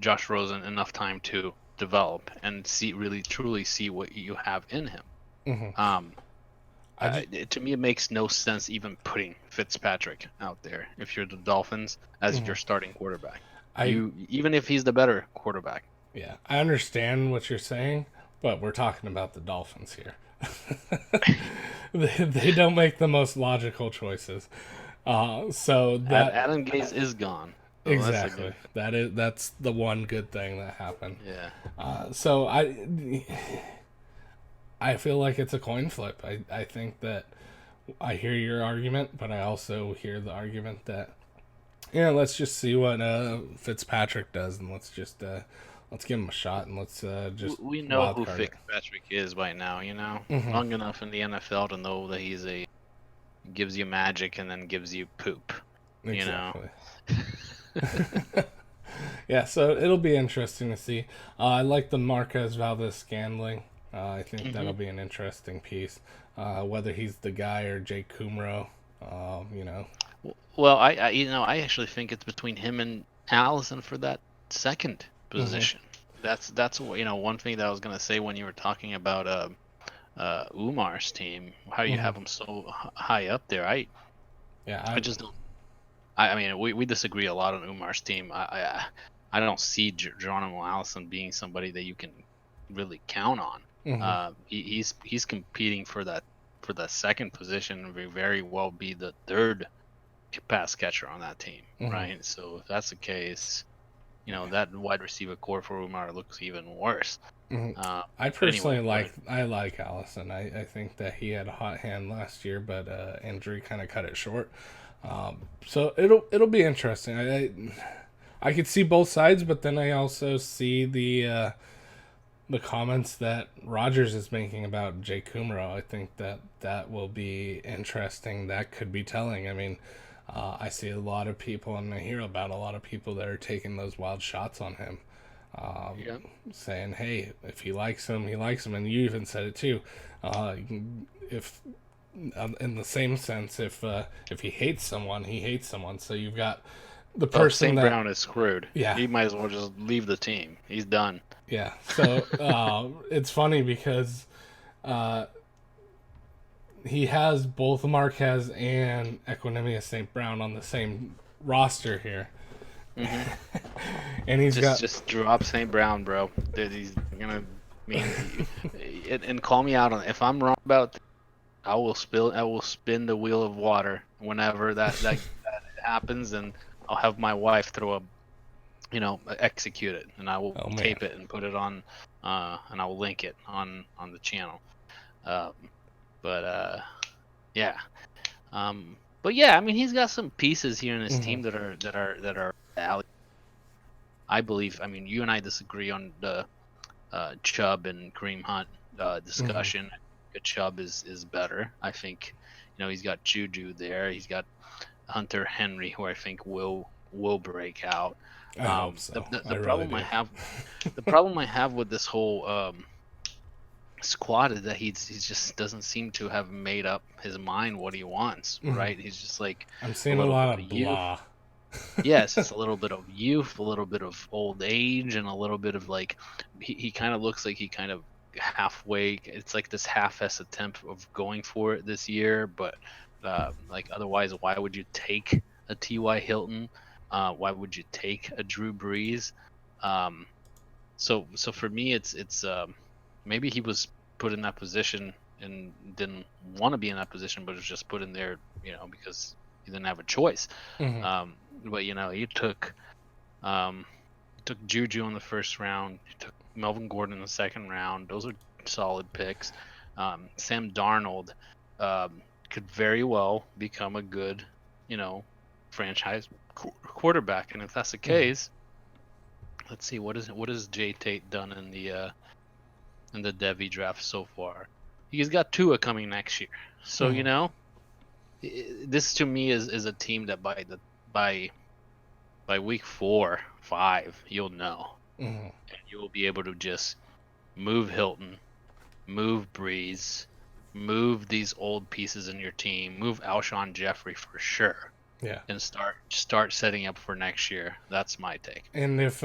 Josh Rosen enough time to develop and really truly see what you have in him.
mhm.
Um,
I just
to me, it makes no sense even putting Fitzpatrick out there if you're the Dolphins as
mhm.
your starting quarterback.
I
Even if he's the better quarterback.
Yeah, I understand what you're saying, but we're talking about the Dolphins here. They don't make the most logical choices. So that
Adam Gase is gone, so that's a
exactly
good.
that's the one good thing that happened.
Yeah.
So I feel like it's a coin flip. I think that I hear your argument, but I also hear the argument that let's just see what Fitzpatrick does, and let's give him a shot, and let's just
We know
wild
who
card it.
Fitzpatrick is by now.
Hmm.
Long enough in the NFL to know that gives you magic and then gives you poop. You know.
Exactly. Yeah, so it'll be interesting to see. I like the Marquez Valdez Scandling. I think
Hmm.
that'll be an interesting piece. Whether he's the guy or Jake Kumro, you know.
Well, I actually think it's between him and Allison for that second
Hmm.
position. That's one thing that I was gonna say when you were talking about Umar's team, how you
Hmm.
have him so high up there.
Yeah,
I just don't. I mean, we disagree a lot on Umar's team. I don't see Geronimo Allison being somebody that you can really count on.
hmm
He's competing for that second position and may very well be the third pass catcher on that team,
hmm
right? So if that's the case, that wide receiver core for Umar looks even worse.
Mhm. I
But
personally
anyway, go ahead.
like Allison. I think that he had a hot hand last year, but injury kind of cut it short. So it'll be interesting. I could see both sides, but then I also see the comments that Rogers is making about Jay Kumro. I think that will be interesting. That could be telling. I mean, I see a lot of people, and I hear about a lot of people that are taking those wild shots on him,
Yeah.
saying, "Hey, if he likes him, he likes him." And you even said it too. If in the same sense, if he hates someone, he hates someone. So you've got the
Oh,
person
St.
that,
Brown is screwed.
yeah,
He might as well just leave the team. He's done.
yeah. So it's funny because uh, he has both Marquez and Equanimous St. Brown on the same roster here,
Hmm.
and he's
Just
got.
just drop St. Brown, bro. He's gonna and call me out on if I'm wrong about this, I will spin the wheel of water whenever that happens, and I'll have my wife throw a execute it, and I will
Oh man.
tape it and put it on, and I will link it on the channel. Um, but yeah, but yeah, I mean he's got some pieces here in his
Mm-hmm.
team that are valuable. I believe. I mean, you and I disagree on the Chubb and Kareem Hunt
Mm-hmm.
discussion. Chubb is better. I think, he's got Juju there. He's got Hunter Henry, who I think will break out.
I hope so. I
The
really
problem I
do.
have the problem I have with this whole squad is that he just doesn't seem to have made up his mind what he wants.
Mm-hmm.
Right? He's just like
I'm
a
seeing a
little bit
lot
of
of
youth.
blah.
Yes, it's a little bit of youth, a little bit of old age, and a little bit of like he kind of looks like he kind of halfway. It's like this half-ass attempt of going for it this year, but like otherwise, why would you take a T.Y. Hilton? Why would you take a Drew Brees? Um, so for me, it's maybe he was put in that position and didn't want to be in that position, but was just put in there, because he didn't have a choice.
Mm-hmm.
But you took Juju in the first round. You took Melvin Gordon in the second round. Those are solid picks. Sam Darnold could very well become a good, you know, franchise quarterback. And if that's the
Mm-hmm.
case, let's see what has Jay Tate done in the Devy draft so far. He's got Tua coming next year. So
Mm-hmm.
this to me is a team that by by week 4, 5, you'll know.
Mm-hmm.
And you will be able to just move Hilton, move Breeze, move these old pieces in your team, move Alshon Jeffrey for sure,
Yeah.
and start setting up for next year. That's my take.
And if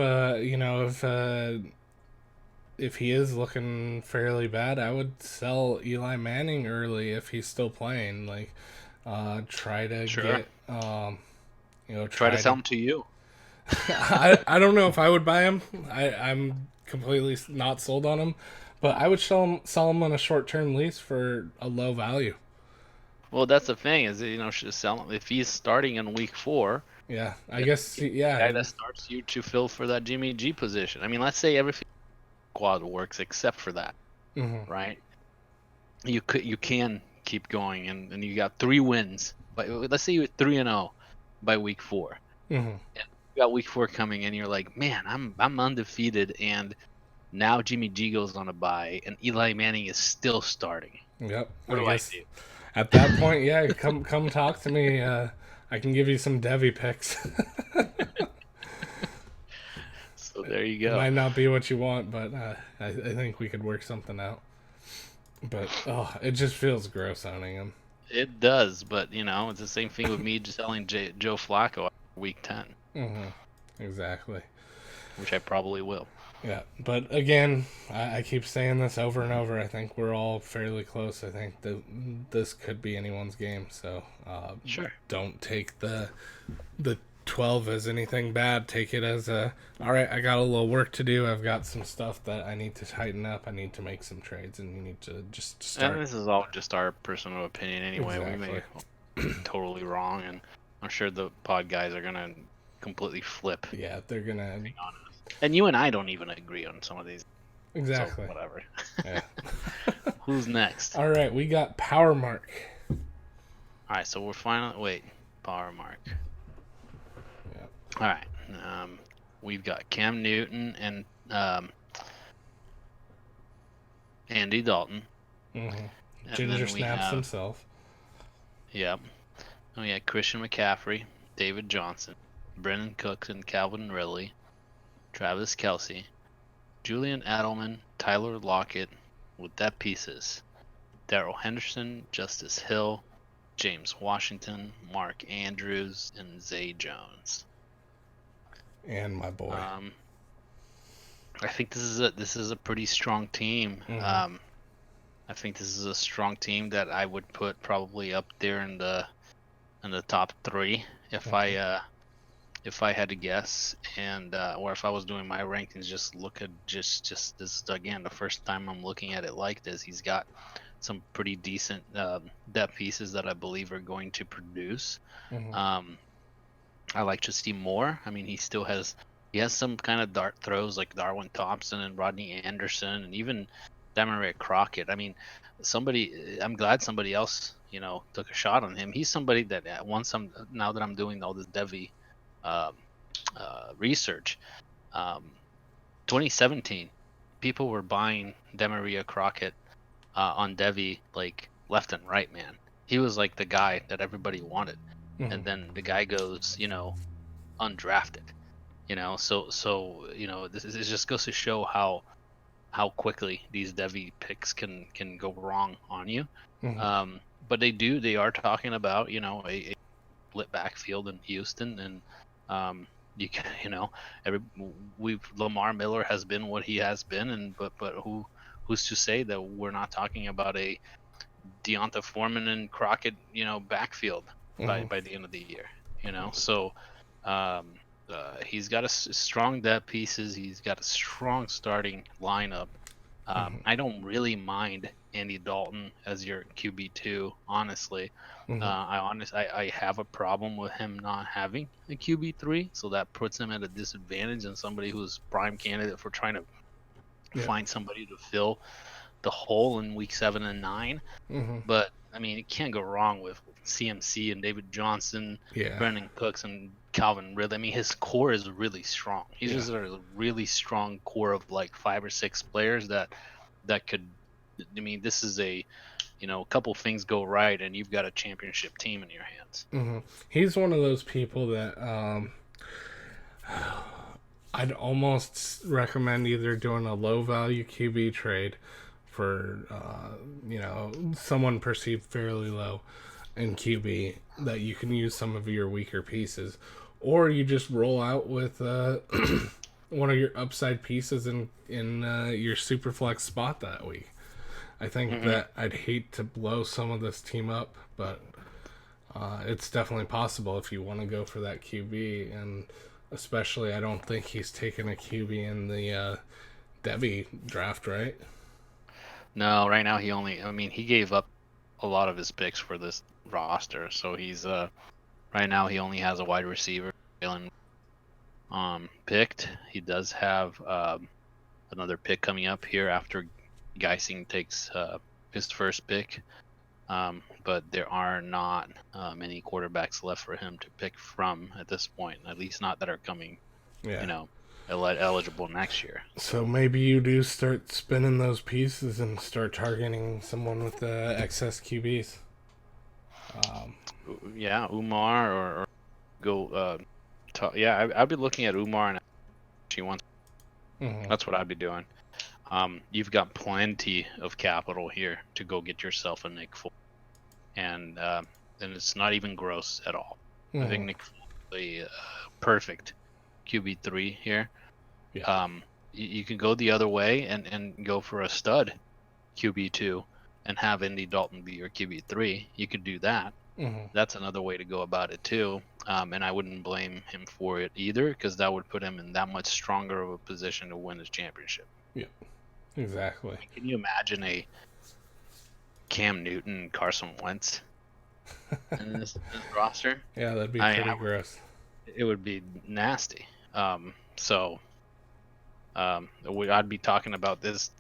he is looking fairly bad, I would sell Eli Manning early if he's still playing. Like, try to
Sure.
get,
Try to
try to.
sell them to you.
I don't know if I would buy him. I'm completely not sold on him, but I would sell him on a short term lease for a low value.
Well, that's the thing is, should sell him if he's starting in week 4.
Yeah, I
Then
guess.
he's the guy
Yeah.
that starts you to fill for that Jimmy G position. I mean, let's say everything quad works except for that,
Mm-hmm.
right? You can keep going, and you got 3 wins. But let's say you're 3-0 by week 4.
Mm-hmm.
And you got week 4 coming, and you're like, man, I'm undefeated, and now Jimmy G goes on a bye, and Eli Manning is still starting.
Yep.
What
I
do I
guess
do?
at that point, yeah, come talk to me. I can give you some Devy picks.
So there you
It
go.
might not be what you want, but I think we could work something out. But oh, it just feels gross owning him.
It does, but it's the same thing with me just selling Joe Flacco after week 10,
Mm-hmm. Exactly.
which I probably will.
Yeah, but again, I keep saying this over and over. I think we're all fairly close. I think that this could be anyone's game. So
Sure.
don't take the 12 as anything bad. Take it as all right. I got a little work to do. I've got some stuff that I need to tighten up. I need to make some trades, and you need to just
And
start.
this is all just our personal opinion anyway. We
Exactly.
may be totally wrong, and I'm sure the pod guys are gonna completely flip.
Yeah, they're gonna.
And you and I don't even agree on some of these.
Exactly.
So whatever.
Yeah.
Who's next?
All right, we got Power Mark.
All right, so we're finally Power Mark.
Yeah.
All right, we've got Cam Newton and Andy Dalton.
Mm-hmm.
And
Ginger
then we
Snaps
have,
himself.
yeah, we got Christian McCaffrey, David Johnson, Brennan Cooks and Calvin Ridley, Travis Kelce, Julian Edelman, Tyler Lockett with that pieces, Darrell Henderson, Justice Hill, James Washington, Mark Andrews, and Zay Jones.
And my boy.
I think this is a pretty strong team.
Mm-hmm.
I think this is a strong team that I would put probably up there in the top 3 if I had to guess, and or if I was doing my rankings. Just look at just this again, the first time I'm looking at it like this. He's got some pretty decent depth pieces that I believe are going to produce.
Mm-hmm.
I like to see more. I mean, he has some kind of dart throws like Darwin Thompson and Rodney Anderson and even Demarai Crockett. I mean, I'm glad somebody else, took a shot on him. He's somebody that now that I'm doing all this Devy um, research, 2017, people were buying Demarai Crockett on Devy like left and right, man. He was like the guy that everybody wanted.
Mm-hmm.
And then the guy goes, undrafted. So this just goes to show how quickly these Devy picks can go wrong on you.
Mm-hmm.
But they are talking about a split backfield in Houston, and you can Lamar Miller has been what he has been, and but who's to say that we're not talking about a Deonta Foreman and Crockett backfield
Mm-hmm.
by the end of the year. So he's got a strong depth pieces. He's got a strong starting lineup.
Mm-hmm.
I don't really mind Andy Dalton as your QB2, honestly.
Mm-hmm.
I have a problem with him not having a QB3, so that puts him at a disadvantage and somebody who's prime candidate for trying to
Yeah.
find somebody to fill the hole in week 7 and 9.
Mm-hmm.
But I mean, it can't go wrong with CMC and David Johnson,
Yeah.
Brendan Cooks and Calvin Ridley. I mean, his core is really strong. He's
Yeah.
just a really strong core of like 5 or 6 players that could. I mean, this is a couple things go right and you've got a championship team in your hands.
Mm-hmm. He's one of those people that I'd almost recommend either doing a low value QB trade for someone perceived fairly low in QB that you can use some of your weaker pieces, or you just roll out with one of your upside pieces in your super flex spot that week. I think that I'd hate to blow some of this team up, but it's definitely possible if you want to go for that QB, and especially I don't think he's taken a QB in the Devy draft, right?
No, right now he gave up a lot of his picks for this roster, so he's right now he only has a wide receiver picked. He does have another pick coming up here after Geising takes his first pick, but there are not many quarterbacks left for him to pick from at this point, at least not that are coming,
Yeah.
Eligible next year.
So maybe you do start spinning those pieces and start targeting someone with the excess QBs.
Yeah, Umar or go. I'd be looking at Umar and she wants.
Mm-hmm.
That's what I'd be doing. You've got plenty of capital here to go get yourself a Nick Foles, and it's not even gross at all.
Mm-hmm.
I think Nick Foles is a perfect QB3 here.
Yeah.
You can go the other way and go for a stud QB2 and have Andy Dalton be your QB3. You could do that.
Mm-hmm.
That's another way to go about it too. And I wouldn't blame him for it either, because that would put him in that much stronger of a position to win his championship.
Yeah, exactly.
Can you imagine a Cam Newton, Carson Wentz in this roster?
Yeah, that'd be pretty gross.
it would be nasty. So I'd be talking about this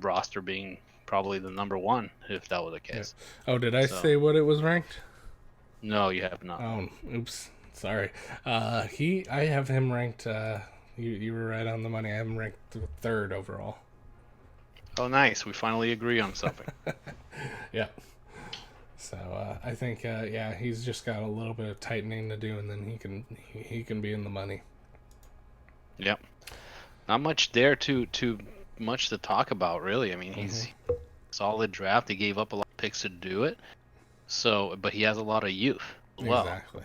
roster being probably the number one if that was the
Yeah.
case.
Oh, did I
So
say what it was ranked?
no, you have not.
Oh, oops. Sorry. I have him ranked. You were right on the money. I have him ranked third overall.
Oh, nice. We finally agree on something.
Yeah. So I think, yeah, he's just got a little bit of tightening to do, and then he can be in the money.
Yep. Not much there to much to talk about, really. I mean,
Mm-hmm.
he's solid draft. He gave up a lot of picks to do it. So, but he has a lot of youth as well.
Exactly.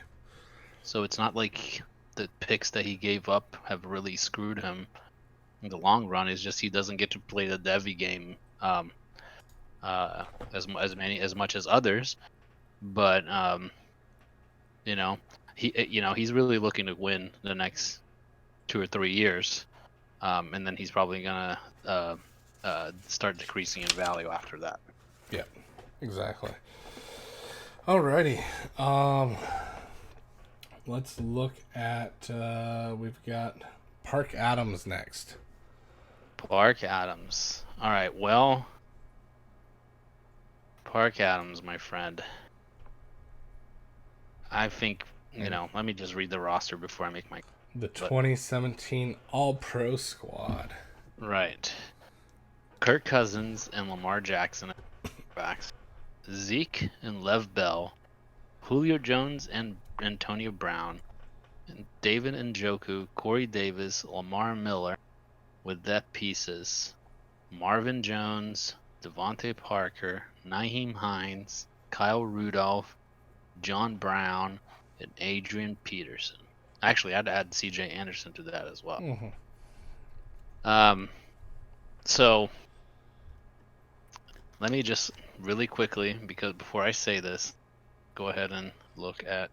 So it's not like the picks that he gave up have really screwed him in the long run. It's just he doesn't get to play the Devy game as much as others. But you know, he's really looking to win the next 2 or 3 years, and then he's probably gonna start decreasing in value after that.
Yeah. Exactly. Alrighty. Um, let's look at. We've got Park Adams next.
Park Adams. All right, well, Park Adams, my friend. I think let me just read the roster before I make my.
The
But
2017 All Pro squad.
right, Kirk Cousins and Lamar Jackson at backs, Zeke and Lev Bell, Julio Jones and Antonio Brown, and David Njoku, Corey Davis, Lamar Miller with that pieces, Marvin Jones, Devontae Parker, Naheem Hines, Kyle Rudolph, John Brown, and Adrian Peterson. Actually, I'd add C.J. Anderson to that as well.
Mm-hmm.
So let me just really quickly, because before I say this, go ahead and look at.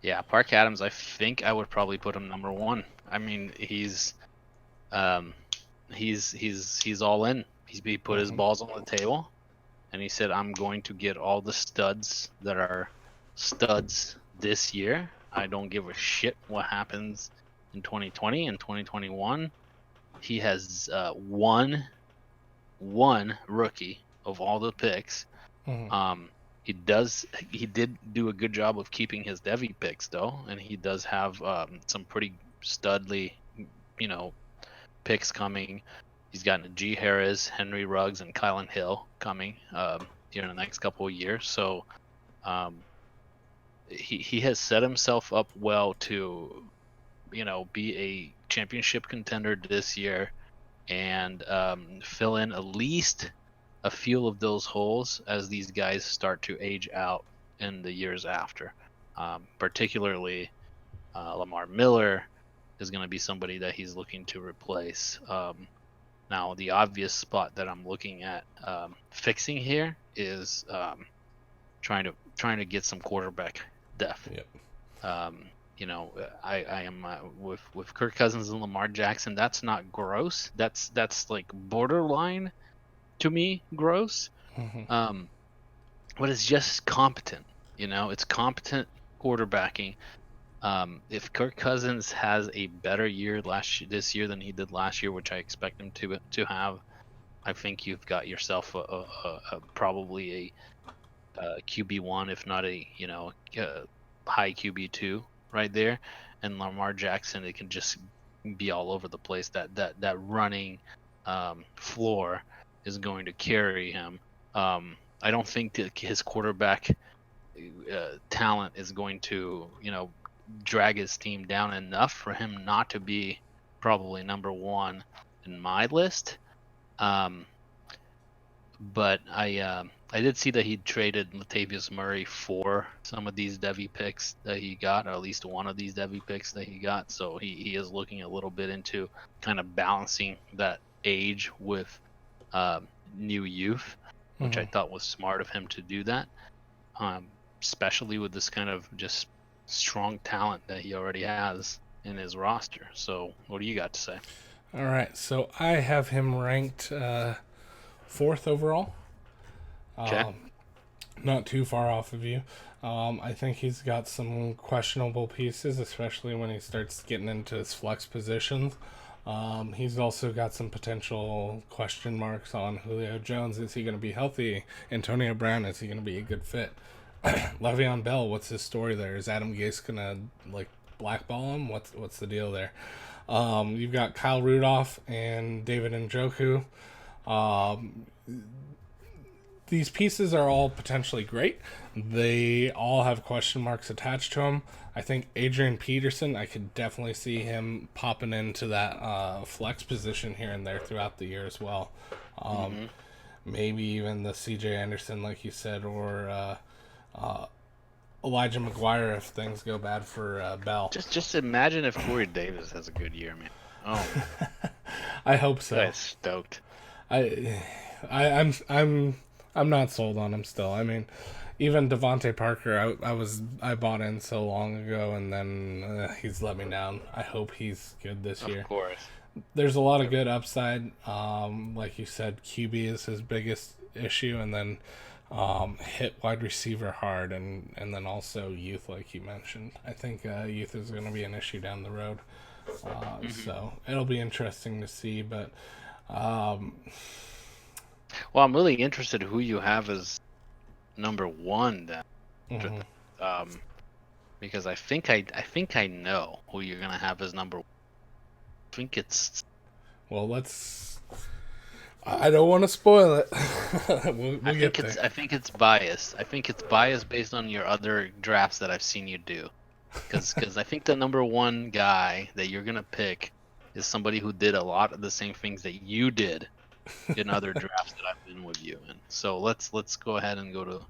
Yeah, Park Adams. I think I would probably put him number one. I mean, he's all in. He put his
Mm-hmm.
balls on the table, and he said, "I'm going to get all the studs that are studs this year. I don't give a shit what happens in 2020 and 2021." He has one rookie of all the picks.
Mm-hmm.
He did do a good job of keeping his Devy picks though, and he does have some pretty studly, picks coming. He's got G. Harris, Henry Ruggs, and Kylan Hill coming here in the next couple of years. So he has set himself up well to be a championship contender this year and fill in at least a few of those holes as these guys start to age out in the years after. Particularly, Lamar Miller is going to be somebody that he's looking to replace. Now, the obvious spot that I'm looking at fixing here is trying to get some quarterback depth.
Yep.
I am with Kirk Cousins and Lamar Jackson. That's not gross. That's like borderline to me gross.
Mm-hmm.
But it's just competent. It's competent quarterbacking. If Kirk Cousins has a better year this year than he did last year, which I expect him to have, I think you've got yourself probably a QB1, if not a high QB2 right there. And Lamar Jackson, it can just be all over the place. That running floor is going to carry him. I don't think that his quarterback talent is going to drag his team down enough for him not to be probably number one in my list. But I did see that he traded Latavius Murray for some of these Devy picks that he got, or at least one of these Devy picks that he got. So he is looking a little bit into kind of balancing that age with new youth, which I
Mm-hmm.
thought was smart of him to do that, especially with this kind of just strong talent that he already has in his roster. So what do you got to say?
All right. So I have him ranked fourth overall.
Okay.
Um, not too far off of you. I think he's got some questionable pieces, especially when he starts getting into his flex positions. He's also got some potential question marks on Julio Jones. Is he going to be healthy? Antonio Brown, is he going to be a good fit? Le'Veon Bell, what's his story there? Is Adam Gase going to like blackball him? What's the deal there? You've got Kyle Rudolph and David Njoku. Um, these pieces are all potentially great. They all have question marks attached to them. I think Adrian Peterson, I could definitely see him popping into that flex position here and there throughout the year as well. Maybe even the CJ Anderson, like you said, or Elijah McGuire if things go bad for Bell.
Just imagine if Corey Davis has a good year, man. Oh,
I hope so.
guy's stoked.
I'm not sold on him still. I mean, even Devontae Parker, I bought in so long ago, and then he's let me down. I hope he's good this year.
Of course.
There's a lot of good upside. Like you said, QB is his biggest issue, and then hit wide receiver hard, and then also youth, like you mentioned. I think youth is going to be an issue down the road. So it'll be interesting to see, but.
Well, I'm really interested who you have as number one then, because I think I know who you're gonna have as number one. I think it's.
Well, I don't want to spoil it. we'll get there.
I think it's biased. I think it's biased based on your other drafts that I've seen you do, because I think the number one guy that you're gonna pick is somebody who did a lot of the same things that you did in other drafts that I've been with you in. So let's go ahead and go to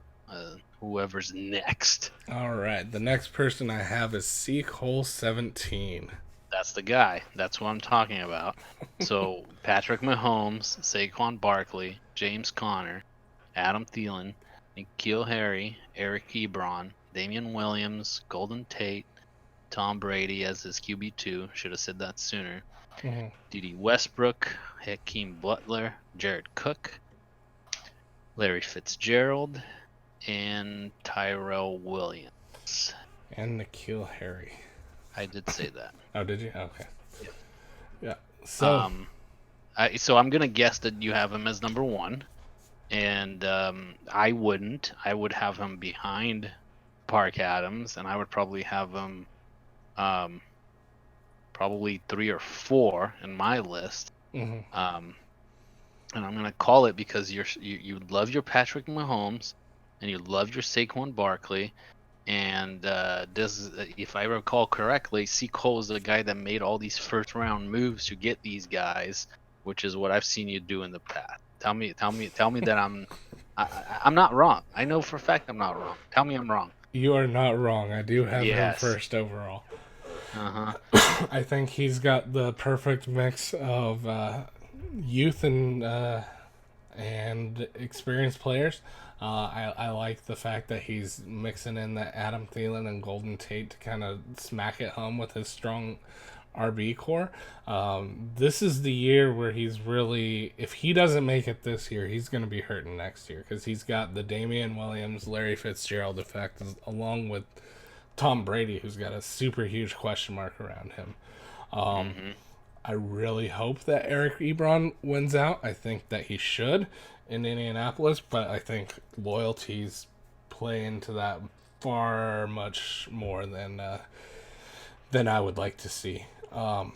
whoever's next.
All right, the next person I have is Seek-Hole17.
That's the guy. That's what I'm talking about. So Patrick Mahomes, Saquon Barkley, James Conner, Adam Thielen, N'Keal Harry, Eric Ebron, Damian Williams, Golden Tate, Tom Brady as his QB2. Should have said that sooner. D.D. Westbrook, Hakeem Butler, Jared Cook, Larry Fitzgerald, and Tyrell Williams.
And N'Keal Harry.
I did say that.
Oh, did you? Okay. Yeah.
So, so I'm gonna guess that you have him as number one, and I wouldn't. I would have him behind Park Adams, and I would probably have him probably 3 or 4 in my list. And I'm gonna call it because you love your Patrick Mahomes and you love your Saquon Barkley, and if I recall correctly, C. Cole is the guy that made all these first round moves to get these guys, which is what I've seen you do in the past. Tell me that I'm not wrong. I know for a fact I'm not wrong. Tell me I'm wrong.
You are not wrong. I do have him first overall. I think he's got the perfect mix of youth and experienced players. I like the fact that he's mixing in the Adam Thielen and Golden Tate to kind of smack it home with his strong RB core. This is the year where he's really, if he doesn't make it this year, he's going to be hurting next year, because he's got the Damian Williams, Larry Fitzgerald effect, along with Tom Brady, who's got a super huge question mark around him. I really hope that Eric Ebron wins out. I think that he should in Indianapolis, but I think loyalties play into that far much more than I would like to see.
Who's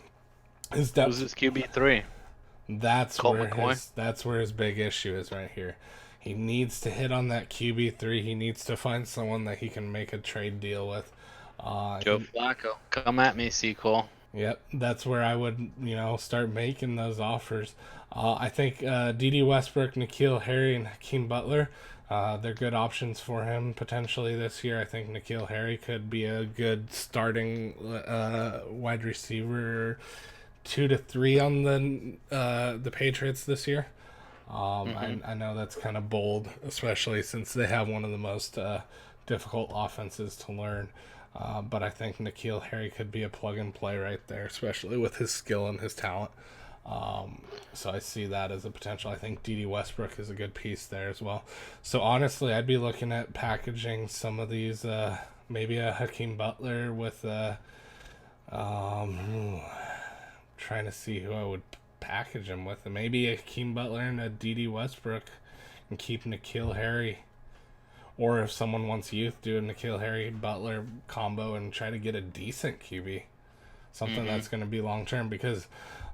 his QB3?
That's where his big issue is right here. He needs to hit on that QB3. He needs to find someone that he can make a trade deal with.
Joe Flacco. Come at me, Sequel.
Yep, that's where I would, start making those offers. I think D.D. Westbrook, N'Keal Harry, and Hakeem Butler, they're good options for him potentially this year. I think N'Keal Harry could be a good starting wide receiver 2 to 3 on the Patriots this year. I know that's kind of bold, especially since they have one of the most difficult offenses to learn. But I think N'Keal Harry could be a plug and play right there, especially with his skill and his talent. So I see that as a potential. I think D.D. Westbrook is a good piece there as well. So honestly, I'd be looking at packaging some of these, maybe a Hakeem Butler with um, trying to see who I would package him with. Maybe a Hakeem Butler and a D.D. Westbrook and keep N'Keal Harry. Or if someone wants youth, do a N'Keal Harry Butler combo and try to get a decent QB. Something that's going to be long term, because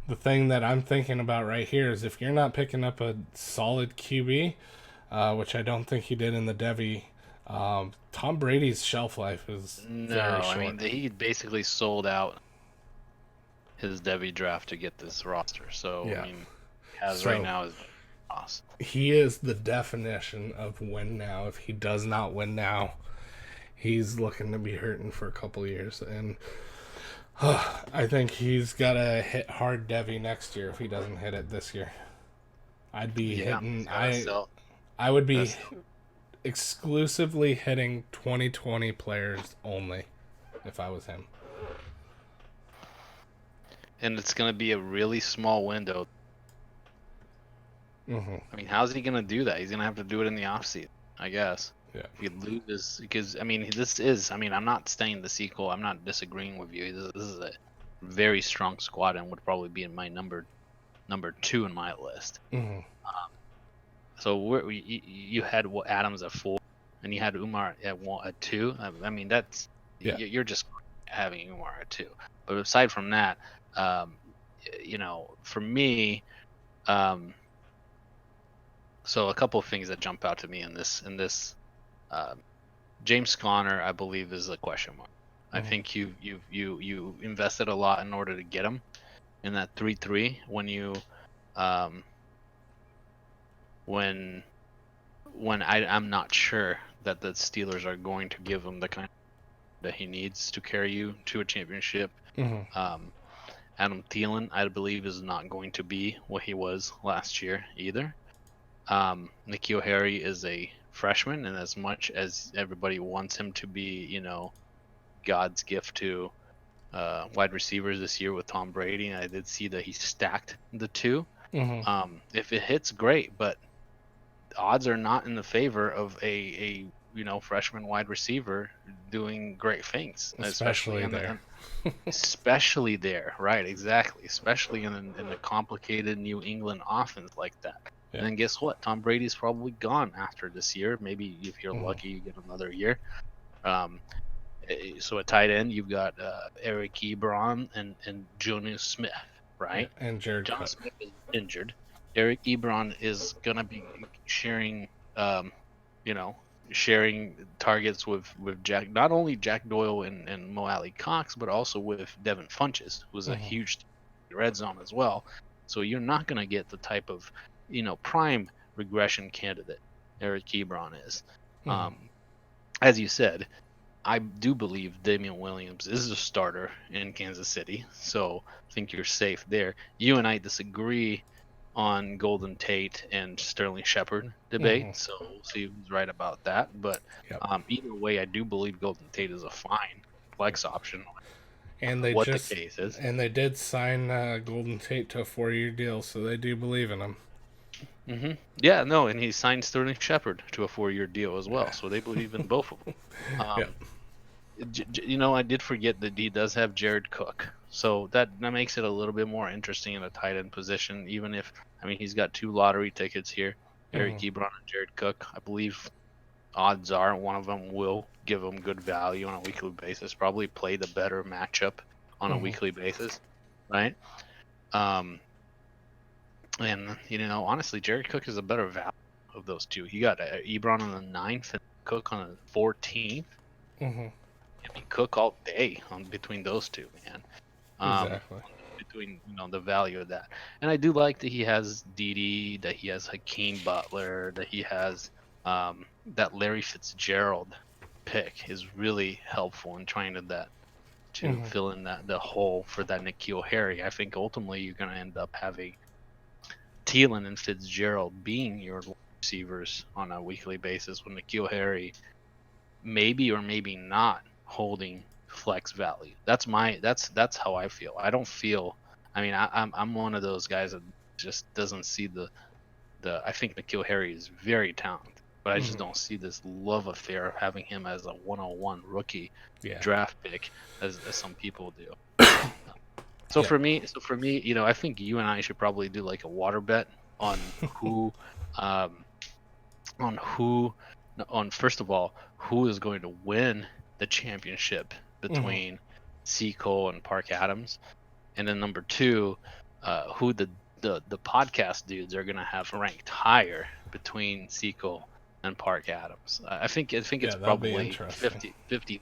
the thing that I'm thinking about right here is if you're not picking up a solid QB, which I don't think he did in the Devy, Tom Brady's shelf life is
No,
very
I
short.
mean he basically sold out his Devy draft to get this roster. So I
Yeah.
mean, as right
So
now is loss.
he is the definition of win now. If he does not win now, he's looking to be hurting for a couple years. And I think he's got to hit hard Devy next year if he doesn't hit it this year. I'd be
Yeah,
hitting.
he's gotta sell.
I would
Gotta
be
sell.
exclusively hitting 2020 players only if I was him.
And it's gonna be a really small window.
Mm-hmm.
I mean, how's he gonna do that? He's gonna have to do it in the offseason, I guess.
Yeah.
If he loses, because I mean, this is. I mean, I'm not saying the sequel. I'm not disagreeing with you. This is a very strong squad and would probably be in my number 2 in my list.
Mm-hmm.
So you had Adams at 4, and you had Umar at 2. I mean, that's you're just having Umar at 2. But aside from that, for me, so a couple of things that jump out to me in this James Conner, I believe, is a question mark. Mm-hmm. I think you invested a lot in order to get him in that 3-3 when I'm not sure that the Steelers are going to give him the kind that he needs to carry you to a championship.
Mm-hmm.
Adam Thielen, I believe, is not going to be what he was last year either. N'Keal Harry is a freshman, and as much as everybody wants him to be, God's gift to wide receivers this year with Tom Brady, and I did see that he stacked the two.
Mm-hmm.
If it hits, great, but odds are not in the favor of a freshman wide receiver doing great things,
Especially there.
Especially there, right? Exactly. Especially in a complicated New England offense like that. Yeah. And then guess what? Tom Brady's probably gone after this year. Maybe if you're lucky, you get another year. So at tight end, you've got Eric Ebron and Jonnu Smith, right?
Yeah, and Jared
John
Cook.
Smith is injured. Eric Ebron is gonna be sharing, sharing targets with Jack, not only Jack Doyle and Mo Alley Cox, but also with Devin Funchess, who's a huge red zone as well. So you're not gonna get the type of, prime regression candidate Eric Ebron is. As you said, I do believe Damian Williams is a starter in Kansas City, so I think you're safe there. You and I disagree on Golden Tate and Sterling Shepard debate, so we'll see who's right about that. But either way, I do believe Golden Tate is a fine flex option.
And they the case is. And they did sign Golden Tate to a 4-year deal, so they do believe in him.
Mm-hmm. Yeah, no, and he signed Sterling Shepard to a 4-year deal as well, so they believe in both of them. I did forget that he does have Jared Cook, so that makes it a little bit more interesting in a tight end position. Even if, he's got 2 lottery tickets here, Eric Ebron and Jared Cook. I believe odds are one of them will give him good value on a weekly basis. Probably play the better matchup on a weekly basis, right? And honestly, Jared Cook is a better value of those two. You got Ebron on the 9th and Cook on the 14th. Cook all day between those two, man.
Exactly.
Between the value of that, and I do like that he has Dede, that he has Hakeem Butler, that he has that Larry Fitzgerald pick is really helpful in trying to fill in the hole for that N'Keal Harry. I think ultimately you're going to end up having Thielen and Fitzgerald being your receivers on a weekly basis, with N'Keal Harry maybe or maybe not holding flex value. That's how I feel. I don't feel I mean, I'm one of those guys that just doesn't see the I think N'Keal Harry is very talented, but I just
Mhm.
don't see this love affair of having him as a 101 rookie
Yeah.
draft pick as some people do.
Yeah.
So for me, I think you and I should probably do like a water bet on who, um, on who, on first of all, who is going to win the championship
Hmm.
between C. Cole and Park Adams, and then number two, who the podcast dudes are gonna have ranked higher between Sequel and Park Adams. I think it's
Yeah, that'll be
probably
interesting.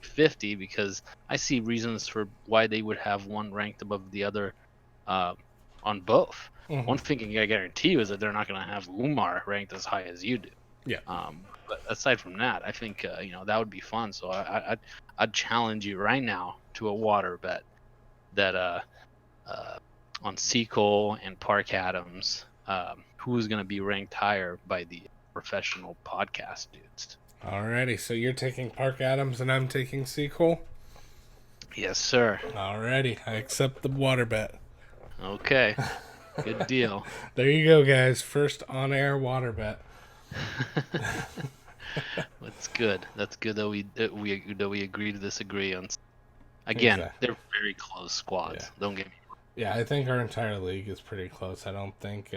50 because I see reasons for why they would have one ranked above the other, uh, on both.
Hmm.
One thing I guarantee you is that they're not gonna have Umar ranked as high as you do.
Yeah.
But aside from that, I think that would be fun. So I'd challenge you right now to a water bet that uh, on Seacole and Park Adams, who's going to be ranked higher by the professional podcast dudes.
Alrighty, so you're taking Park Adams and I'm taking Sequel.
Yes, sir.
Alrighty, I accept the water bet.
Okay, good deal.
There you go, guys. First on-air water bet.
That's good. That's good that we agree to disagree on. Again,
Exactly.
they're very close
Yeah.
squads. Don't get me.
Yeah, I think our entire league is pretty close. I don't think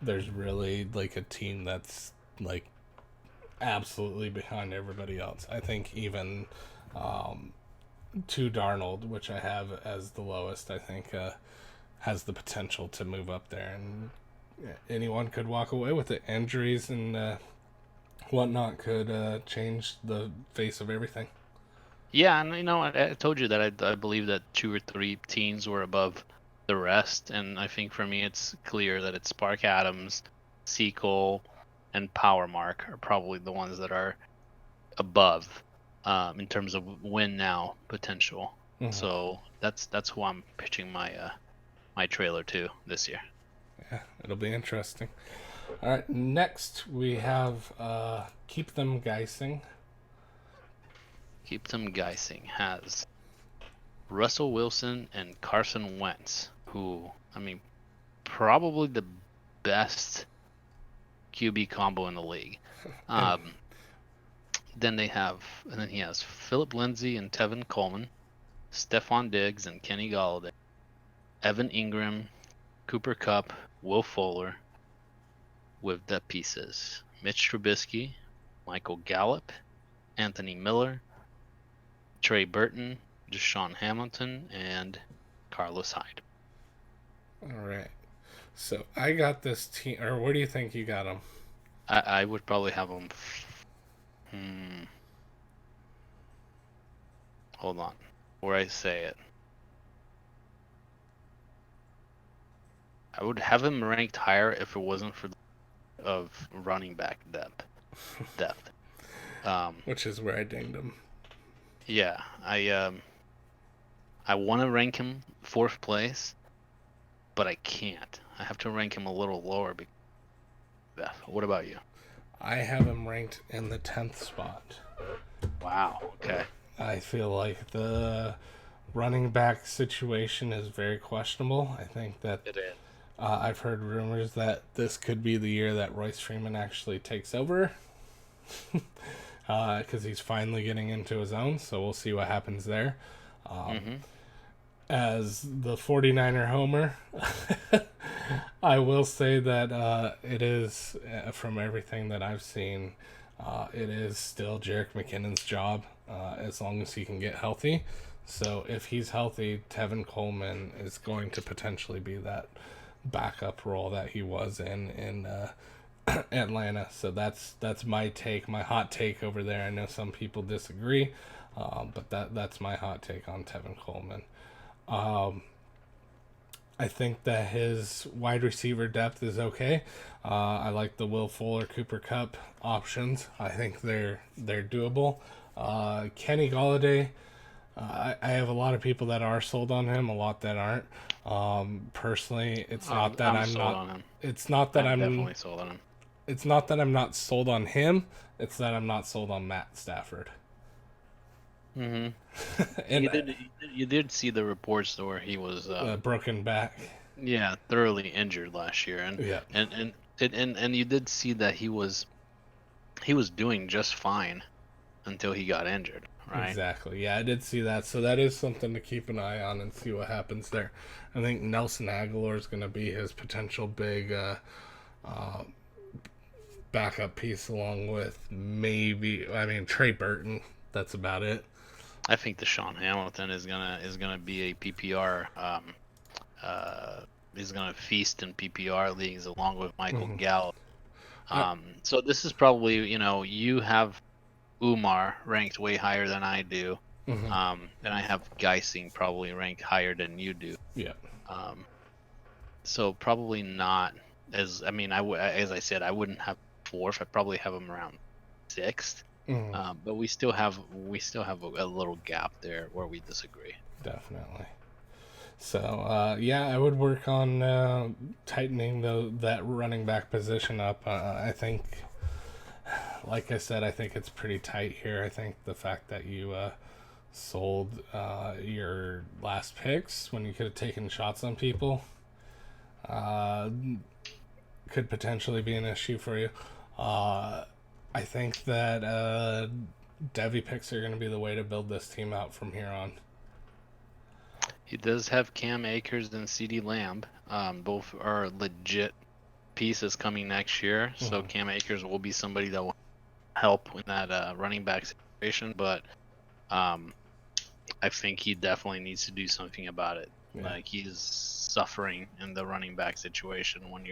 there's really like a team that's like absolutely behind everybody else. I think even um, to Darnold, which I have as the lowest, I think has the potential to move up there, and anyone could walk away with it. Injuries and whatnot could change the face of everything.
Yeah, and I told you that I believe that two or three teams were above the rest, and I think for me it's clear that it's Spark Adams, Seacole, and Power Mark are probably the ones that are above, in terms of win now potential.
Mm-hmm.
So that's who I'm pitching my trailer to this year.
Yeah, it'll be interesting. All right, next we have Keep Them Geising.
Keep them guessing has Russell Wilson and Carson Wentz, who I mean probably the best QB combo in the league.
And
Um, and then he has Philip Lindsay and Tevin Coleman, Stephon Diggs and Kenny Galladay, Evan Ingram, Cooper Kupp, Will Fuller, with the pieces Mitch Trubisky, Michael Gallup, Anthony Miller, Trey Burton, Deshaun Hamilton, and Carlos Hyde.
all right, so I got this team. Or where do you think you got them?
I would probably have him. Hold on, where I say it. I would have him ranked higher if it wasn't for of running back depth.
Which is where I dinged them.
Yeah, I want to rank him fourth place, but I can't. I have to rank him a little lower. What about you?
I have him ranked in the 10th spot.
Wow. Okay.
I feel like the running back situation is very questionable. I think that
It is.
I've heard rumors that this could be the year that Royce Freeman actually takes over because he's finally getting into his own. So we'll see what happens there.
Mm-hmm.
As the 49er homer, I will say that it is, from everything that I've seen, it is still Jerick McKinnon's job as long as he can get healthy. So if he's healthy, Tevin Coleman is going to potentially be that backup role that he was in Atlanta. So that's my take, my hot take over there. I know some people disagree, but that's my hot take on Tevin Coleman. I think that his wide receiver depth is okay. I like the Will Fuller, Cooper Kupp options. I think they're doable. Kenny Galladay, I have a lot of people that are sold on him, a lot that aren't. Personally, it's not that
I'm
I'm
sold
not.
on him.
It's not that
I'm
I'm.
definitely sold on him.
It's not that I'm not sold on him. It's that I'm not sold on Matt Stafford.
Mm-hmm.
And
You did see the reports where he was
broken back.
yeah, thoroughly injured last year,
Yeah,
and you did see that he was doing just fine until he got injured, right?
exactly. Yeah, I did see that. So that is something to keep an eye on and see what happens there. I think Nelson Aguilar is going to be his potential big uh, backup piece, along with maybe, I mean, Trey Burton. That's about it.
I think Deshaun Hamilton is gonna be a PPR. Uh, is gonna feast in PPR leagues along with Michael
Mm-hmm.
Gallup.
I,
So this is probably, you have Umar ranked way higher than I do.
mm-hmm.
And I have Geising probably ranked higher than you do.
Yeah.
Um, so probably not I mean, as I said, I wouldn't have fourth. I'd probably have him around sixth.
Mm-hmm.
But we still have a little gap there where we disagree.
Definitely. So yeah, I would work on tightening that running back position up. I think, like I said, I think it's pretty tight here. I think the fact that you sold your last picks when you could have taken shots on people uh, could potentially be an issue for you. I think that Devy picks are going to be the way to build this team out from here on.
He does have Cam Akers and CeeDee Lamb. Both are legit pieces coming next year. So
Mhm.
Cam Akers will be somebody that will help in that running back situation. But um, I think he definitely needs to do something about it.
Yeah.
Like, he's suffering in the running back situation when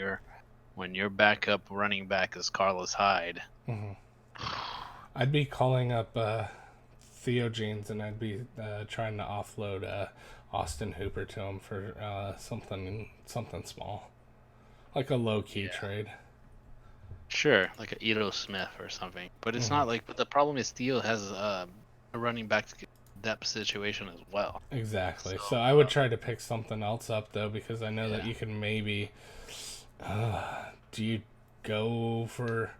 your backup running back is Carlos Hyde.
Mm-hmm. I'd be calling up Theo Jeans and I'd be trying to offload Austin Hooper to him for something small, like a low key
Yeah.
trade.
Sure, like a Ito Smith or something. But it's
Mm-hmm.
not like. But the problem is Theo has a running back depth situation as well.
Exactly.
So
So I would try to pick something else up though, because I know that
yeah,
you can maybe. Do you go for?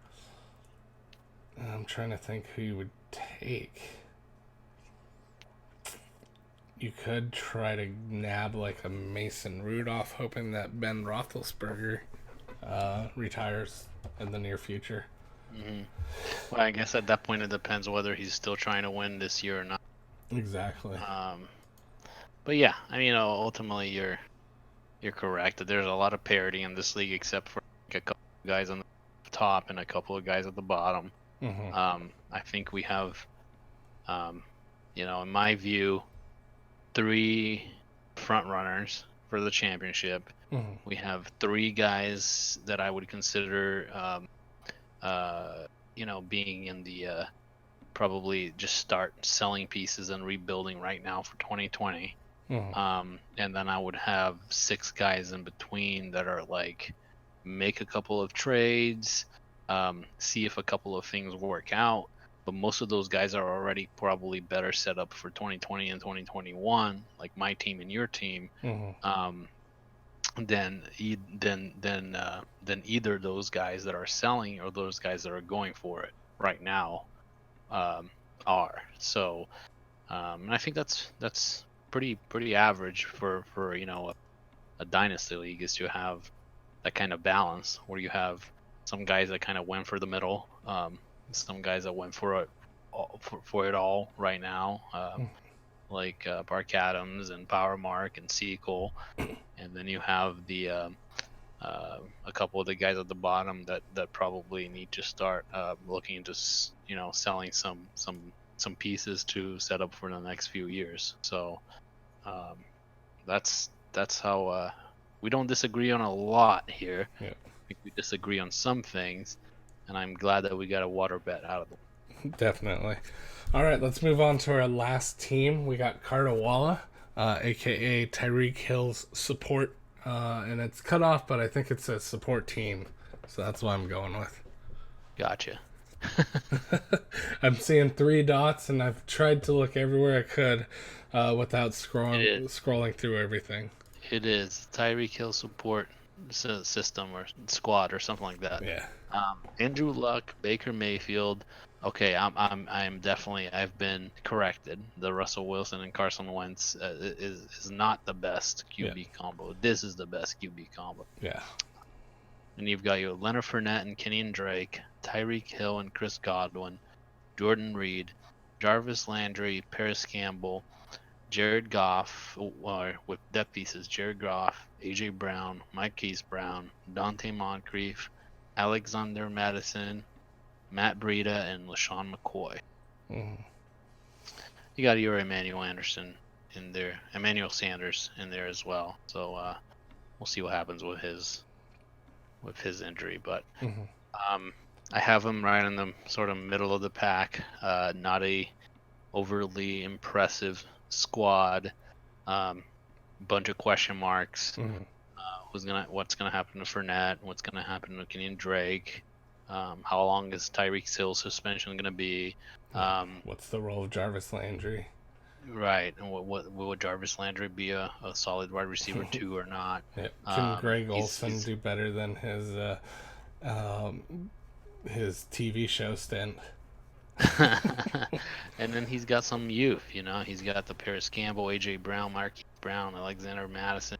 I'm trying to think who you would take. You could try to nab like a Mason Rudolph, hoping that Ben Roethlisberger retires in the near future.
hmm well, I guess at that point it depends whether he's still trying to win this year or not.
Exactly.
But yeah, I mean, ultimately you're correct that there's a lot of parity in this league, except for like a couple of guys on the top and a couple of guys at the bottom.
Mm-hmm.
I think we have, in my view, three front runners for the championship.
Mm-hmm.
We have three guys that I would consider, being in the probably just start selling pieces and rebuilding right now for 2020.
Mm-hmm.
And then I would have six guys in between that are like, make a couple of trades, see if a couple of things work out. But most of those guys are already probably better set up for 2020 and 2021, like my team and your team,
Mm-hmm.
than either those guys that are selling or those guys that are going for it right now um, are. So, and I think that's pretty average for a dynasty league, is to have that kind of balance where you have some guys that kind of went for the middle, some guys that went for it all right now, like Bark Adams and Power Mark and Sequel, and then you have the a couple of the guys at the bottom that probably need to start looking into selling some pieces to set up for the next few years. So um, that's how we don't disagree on a lot here.
Yeah.
I think we disagree on some things, and I'm glad that we got a water bet out of the way.
Definitely. All right, let's move on to our last team. We got Cardawalla, aka Tyreek Hill's support, and it's cut off, but I think it's a support team, so that's what I'm going with.
Gotcha.
I'm seeing three dots, and I've tried to look everywhere I could without scrolling through everything.
It is Tyreek Hill support system or squad or something like that.
Yeah.
Andrew Luck, Baker Mayfield, Okay, I'm definitely, I've been corrected. The Russell Wilson and Carson Wentz is not the best
Yeah.
QB combo. This is the best QB combo.
Yeah.
And you've got your Leonard Fournette and Kenyon Drake, Tyreek Hill and Chris Godwin, Jordan Reed, Jarvis Landry, Paris Campbell, Jared Goff, or with depth pieces, Jared Goff, AJ Brown, Marquise Brown, Dante Moncrief, Alexander Madison, Matt Breida, and LaShawn McCoy.
Mm-hmm.
You got your Emmanuel Anderson in there, Emmanuel Sanders in there as well. So we'll see what happens with his injury. But I have him right in the sort of middle of the pack. Not a overly impressive squad. Bunch of question marks. What's gonna happen to Fournette? What's gonna happen to Kenyon Drake? How long is Tyreek Hill's suspension gonna be?
What's the role of Jarvis Landry?
Right, and what would Jarvis Landry be a solid wide receiver too or not?
Yeah. Can Greg Olson do better than his TV show stint?
And then he's got some youth, He's got the Paris Campbell, AJ Brown, Marquise Brown, Alexander Madison,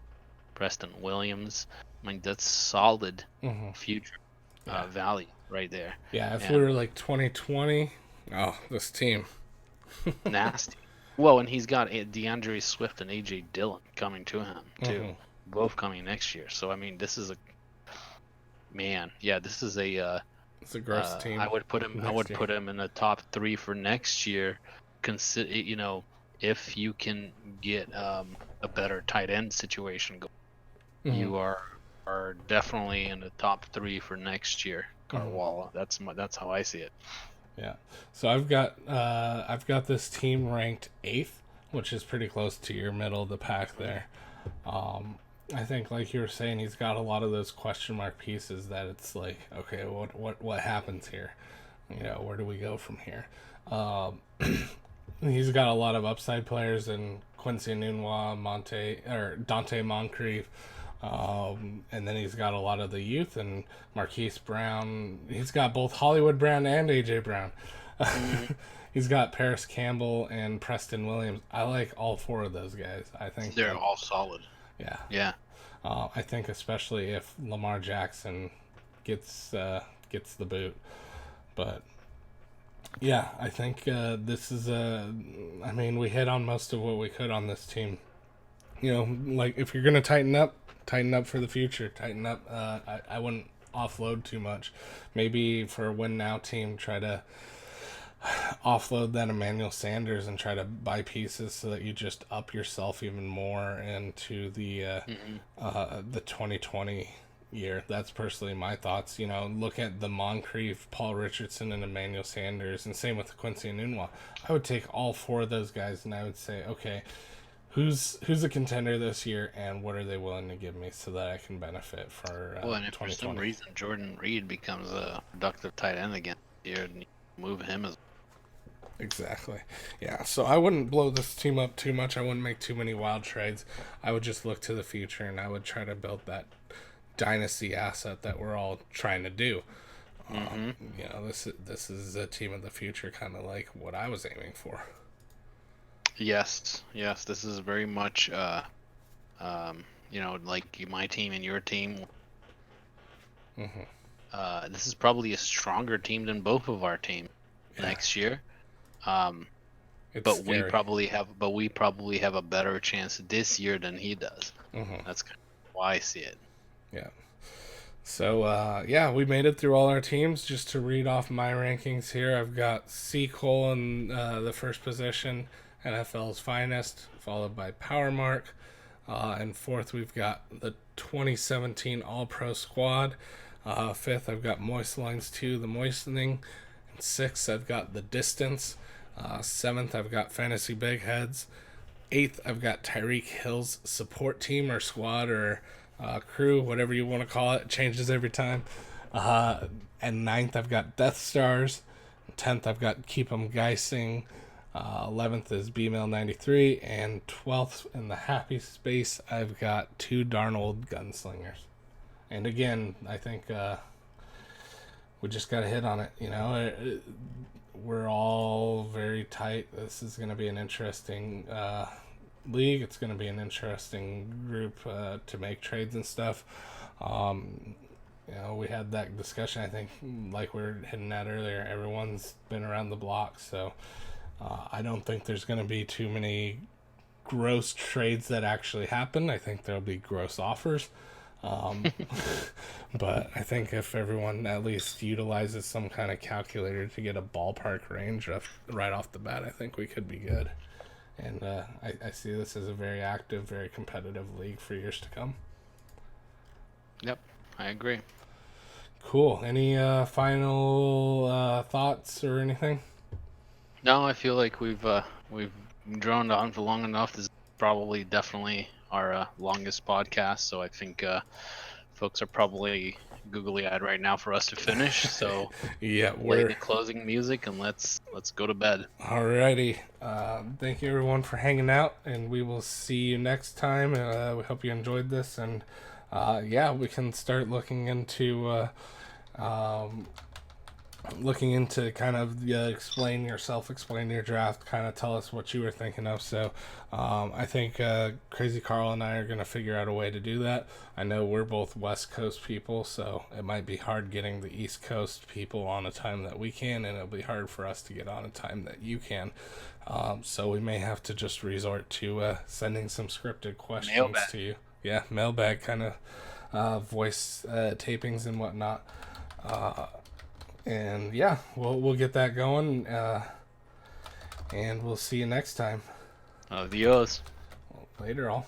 Preston Williams. I mean, that's solid future value right there.
Yeah, if we were like 2020, this team.
Nasty. Well, and he's got DeAndre Swift and AJ Dillon coming to him too, both coming next year. So I mean, this is this is
it's a gross team.
I would put him in the top 3 for next year. Consider, if you can get a better tight end situation going, you are definitely in the top 3 for next year. Carwalla. That's how I see it.
Yeah. So I've got this team ranked 8th, which is pretty close to your middle of the pack there. I think, like you were saying, he's got a lot of those question mark pieces that it's like, okay, what happens here? Where do we go from here? He's got a lot of upside players in Quincy Enunwa, Dante Moncrief. And then he's got a lot of the youth and Marquise Brown. He's got both Hollywood Brown and AJ Brown. He's got Paris Campbell and Preston Williams. I like all 4 of those guys. I think
they're all solid.
Yeah.
Yeah.
I think especially if Lamar Jackson gets the boot. But yeah, I think this is I mean, we hit on most of what we could on this team. Like if you're gonna tighten up for the future. Tighten up. I wouldn't offload too much. Maybe for a win now team, try to offload that Emmanuel Sanders and try to buy pieces so that you just up yourself even more into the 2020 year. That's personally my thoughts. Look at the Moncrief, Paul Richardson, and Emmanuel Sanders, and same with Quincy Enunwa. I would take all 4 of those guys and I would say, okay, who's a contender this year, and what are they willing to give me so that I can benefit for
and if for some reason Jordan Reed becomes a productive tight end again here, and you move him as
exactly. Yeah, so I wouldn't blow this team up too much. I wouldn't make too many wild trades. I would just look to the future, and I would try to build that dynasty asset that we're all trying to do. This is a team of the future, kind of like what I was aiming for.
Yes, this is very much, like my team and your team. This is probably a stronger team than both of our teams next year. But scary. we probably have a better chance this year than he does. That's kind of why I see it.
Yeah. So we made it through all our teams. Just to read off my rankings here, I've got C. Cole in the first position. NFL's finest, followed by Power Mark. And 4th, we've got the 2017 All-Pro squad. 5th, I've got Moist Lines 2, The Moistening. And 6th, I've got The Distance. 7th, I've got Fantasy Big Heads. 8th, I've got Tyreek Hill's support team or squad or crew, whatever you want to call it. It changes every time. And 9th, I've got Death Stars. 10th, I've got Keep 'em Geising. 11th is BMail 93, and 12th in the happy space, I've got 2 Darnold Gunslingers. And again, I think we just got to hit on it. we're all very tight. This is going to be an interesting league. It's going to be an interesting group to make trades and stuff. We had that discussion, I think, like we were hitting at earlier. Everyone's been around the block, so I don't think there's going to be too many gross trades that actually happen. I think there'll be gross offers. But I think if everyone at least utilizes some kind of calculator to get a ballpark range right off the bat, I think we could be good. And I see this as a very active, very competitive league for years to come.
Yep, I agree.
Cool. Any final thoughts or anything?
No, I feel like we've droned on for long enough. This is probably definitely our longest podcast, so I think folks are probably googly-eyed right now for us to finish. So
yeah,
play the closing music and let's go to bed.
Alrighty. Thank you everyone for hanging out, and we will see you next time. We hope you enjoyed this, and we can start looking into kind of explain yourself, explain your draft, kind of tell us what you were thinking of. So I think Crazy Carl and I are going to figure out a way to do that. I know we're both West Coast people, so it might be hard getting the East Coast people on a time that we can, and it'll be hard for us to get on a time that you can. So we may have to just resort to sending some scripted questions
mailbag
to you. Yeah, mailbag kind of voice tapings and whatnot. And yeah, we'll get that going, and we'll see you next time.
Adios.
Later, all.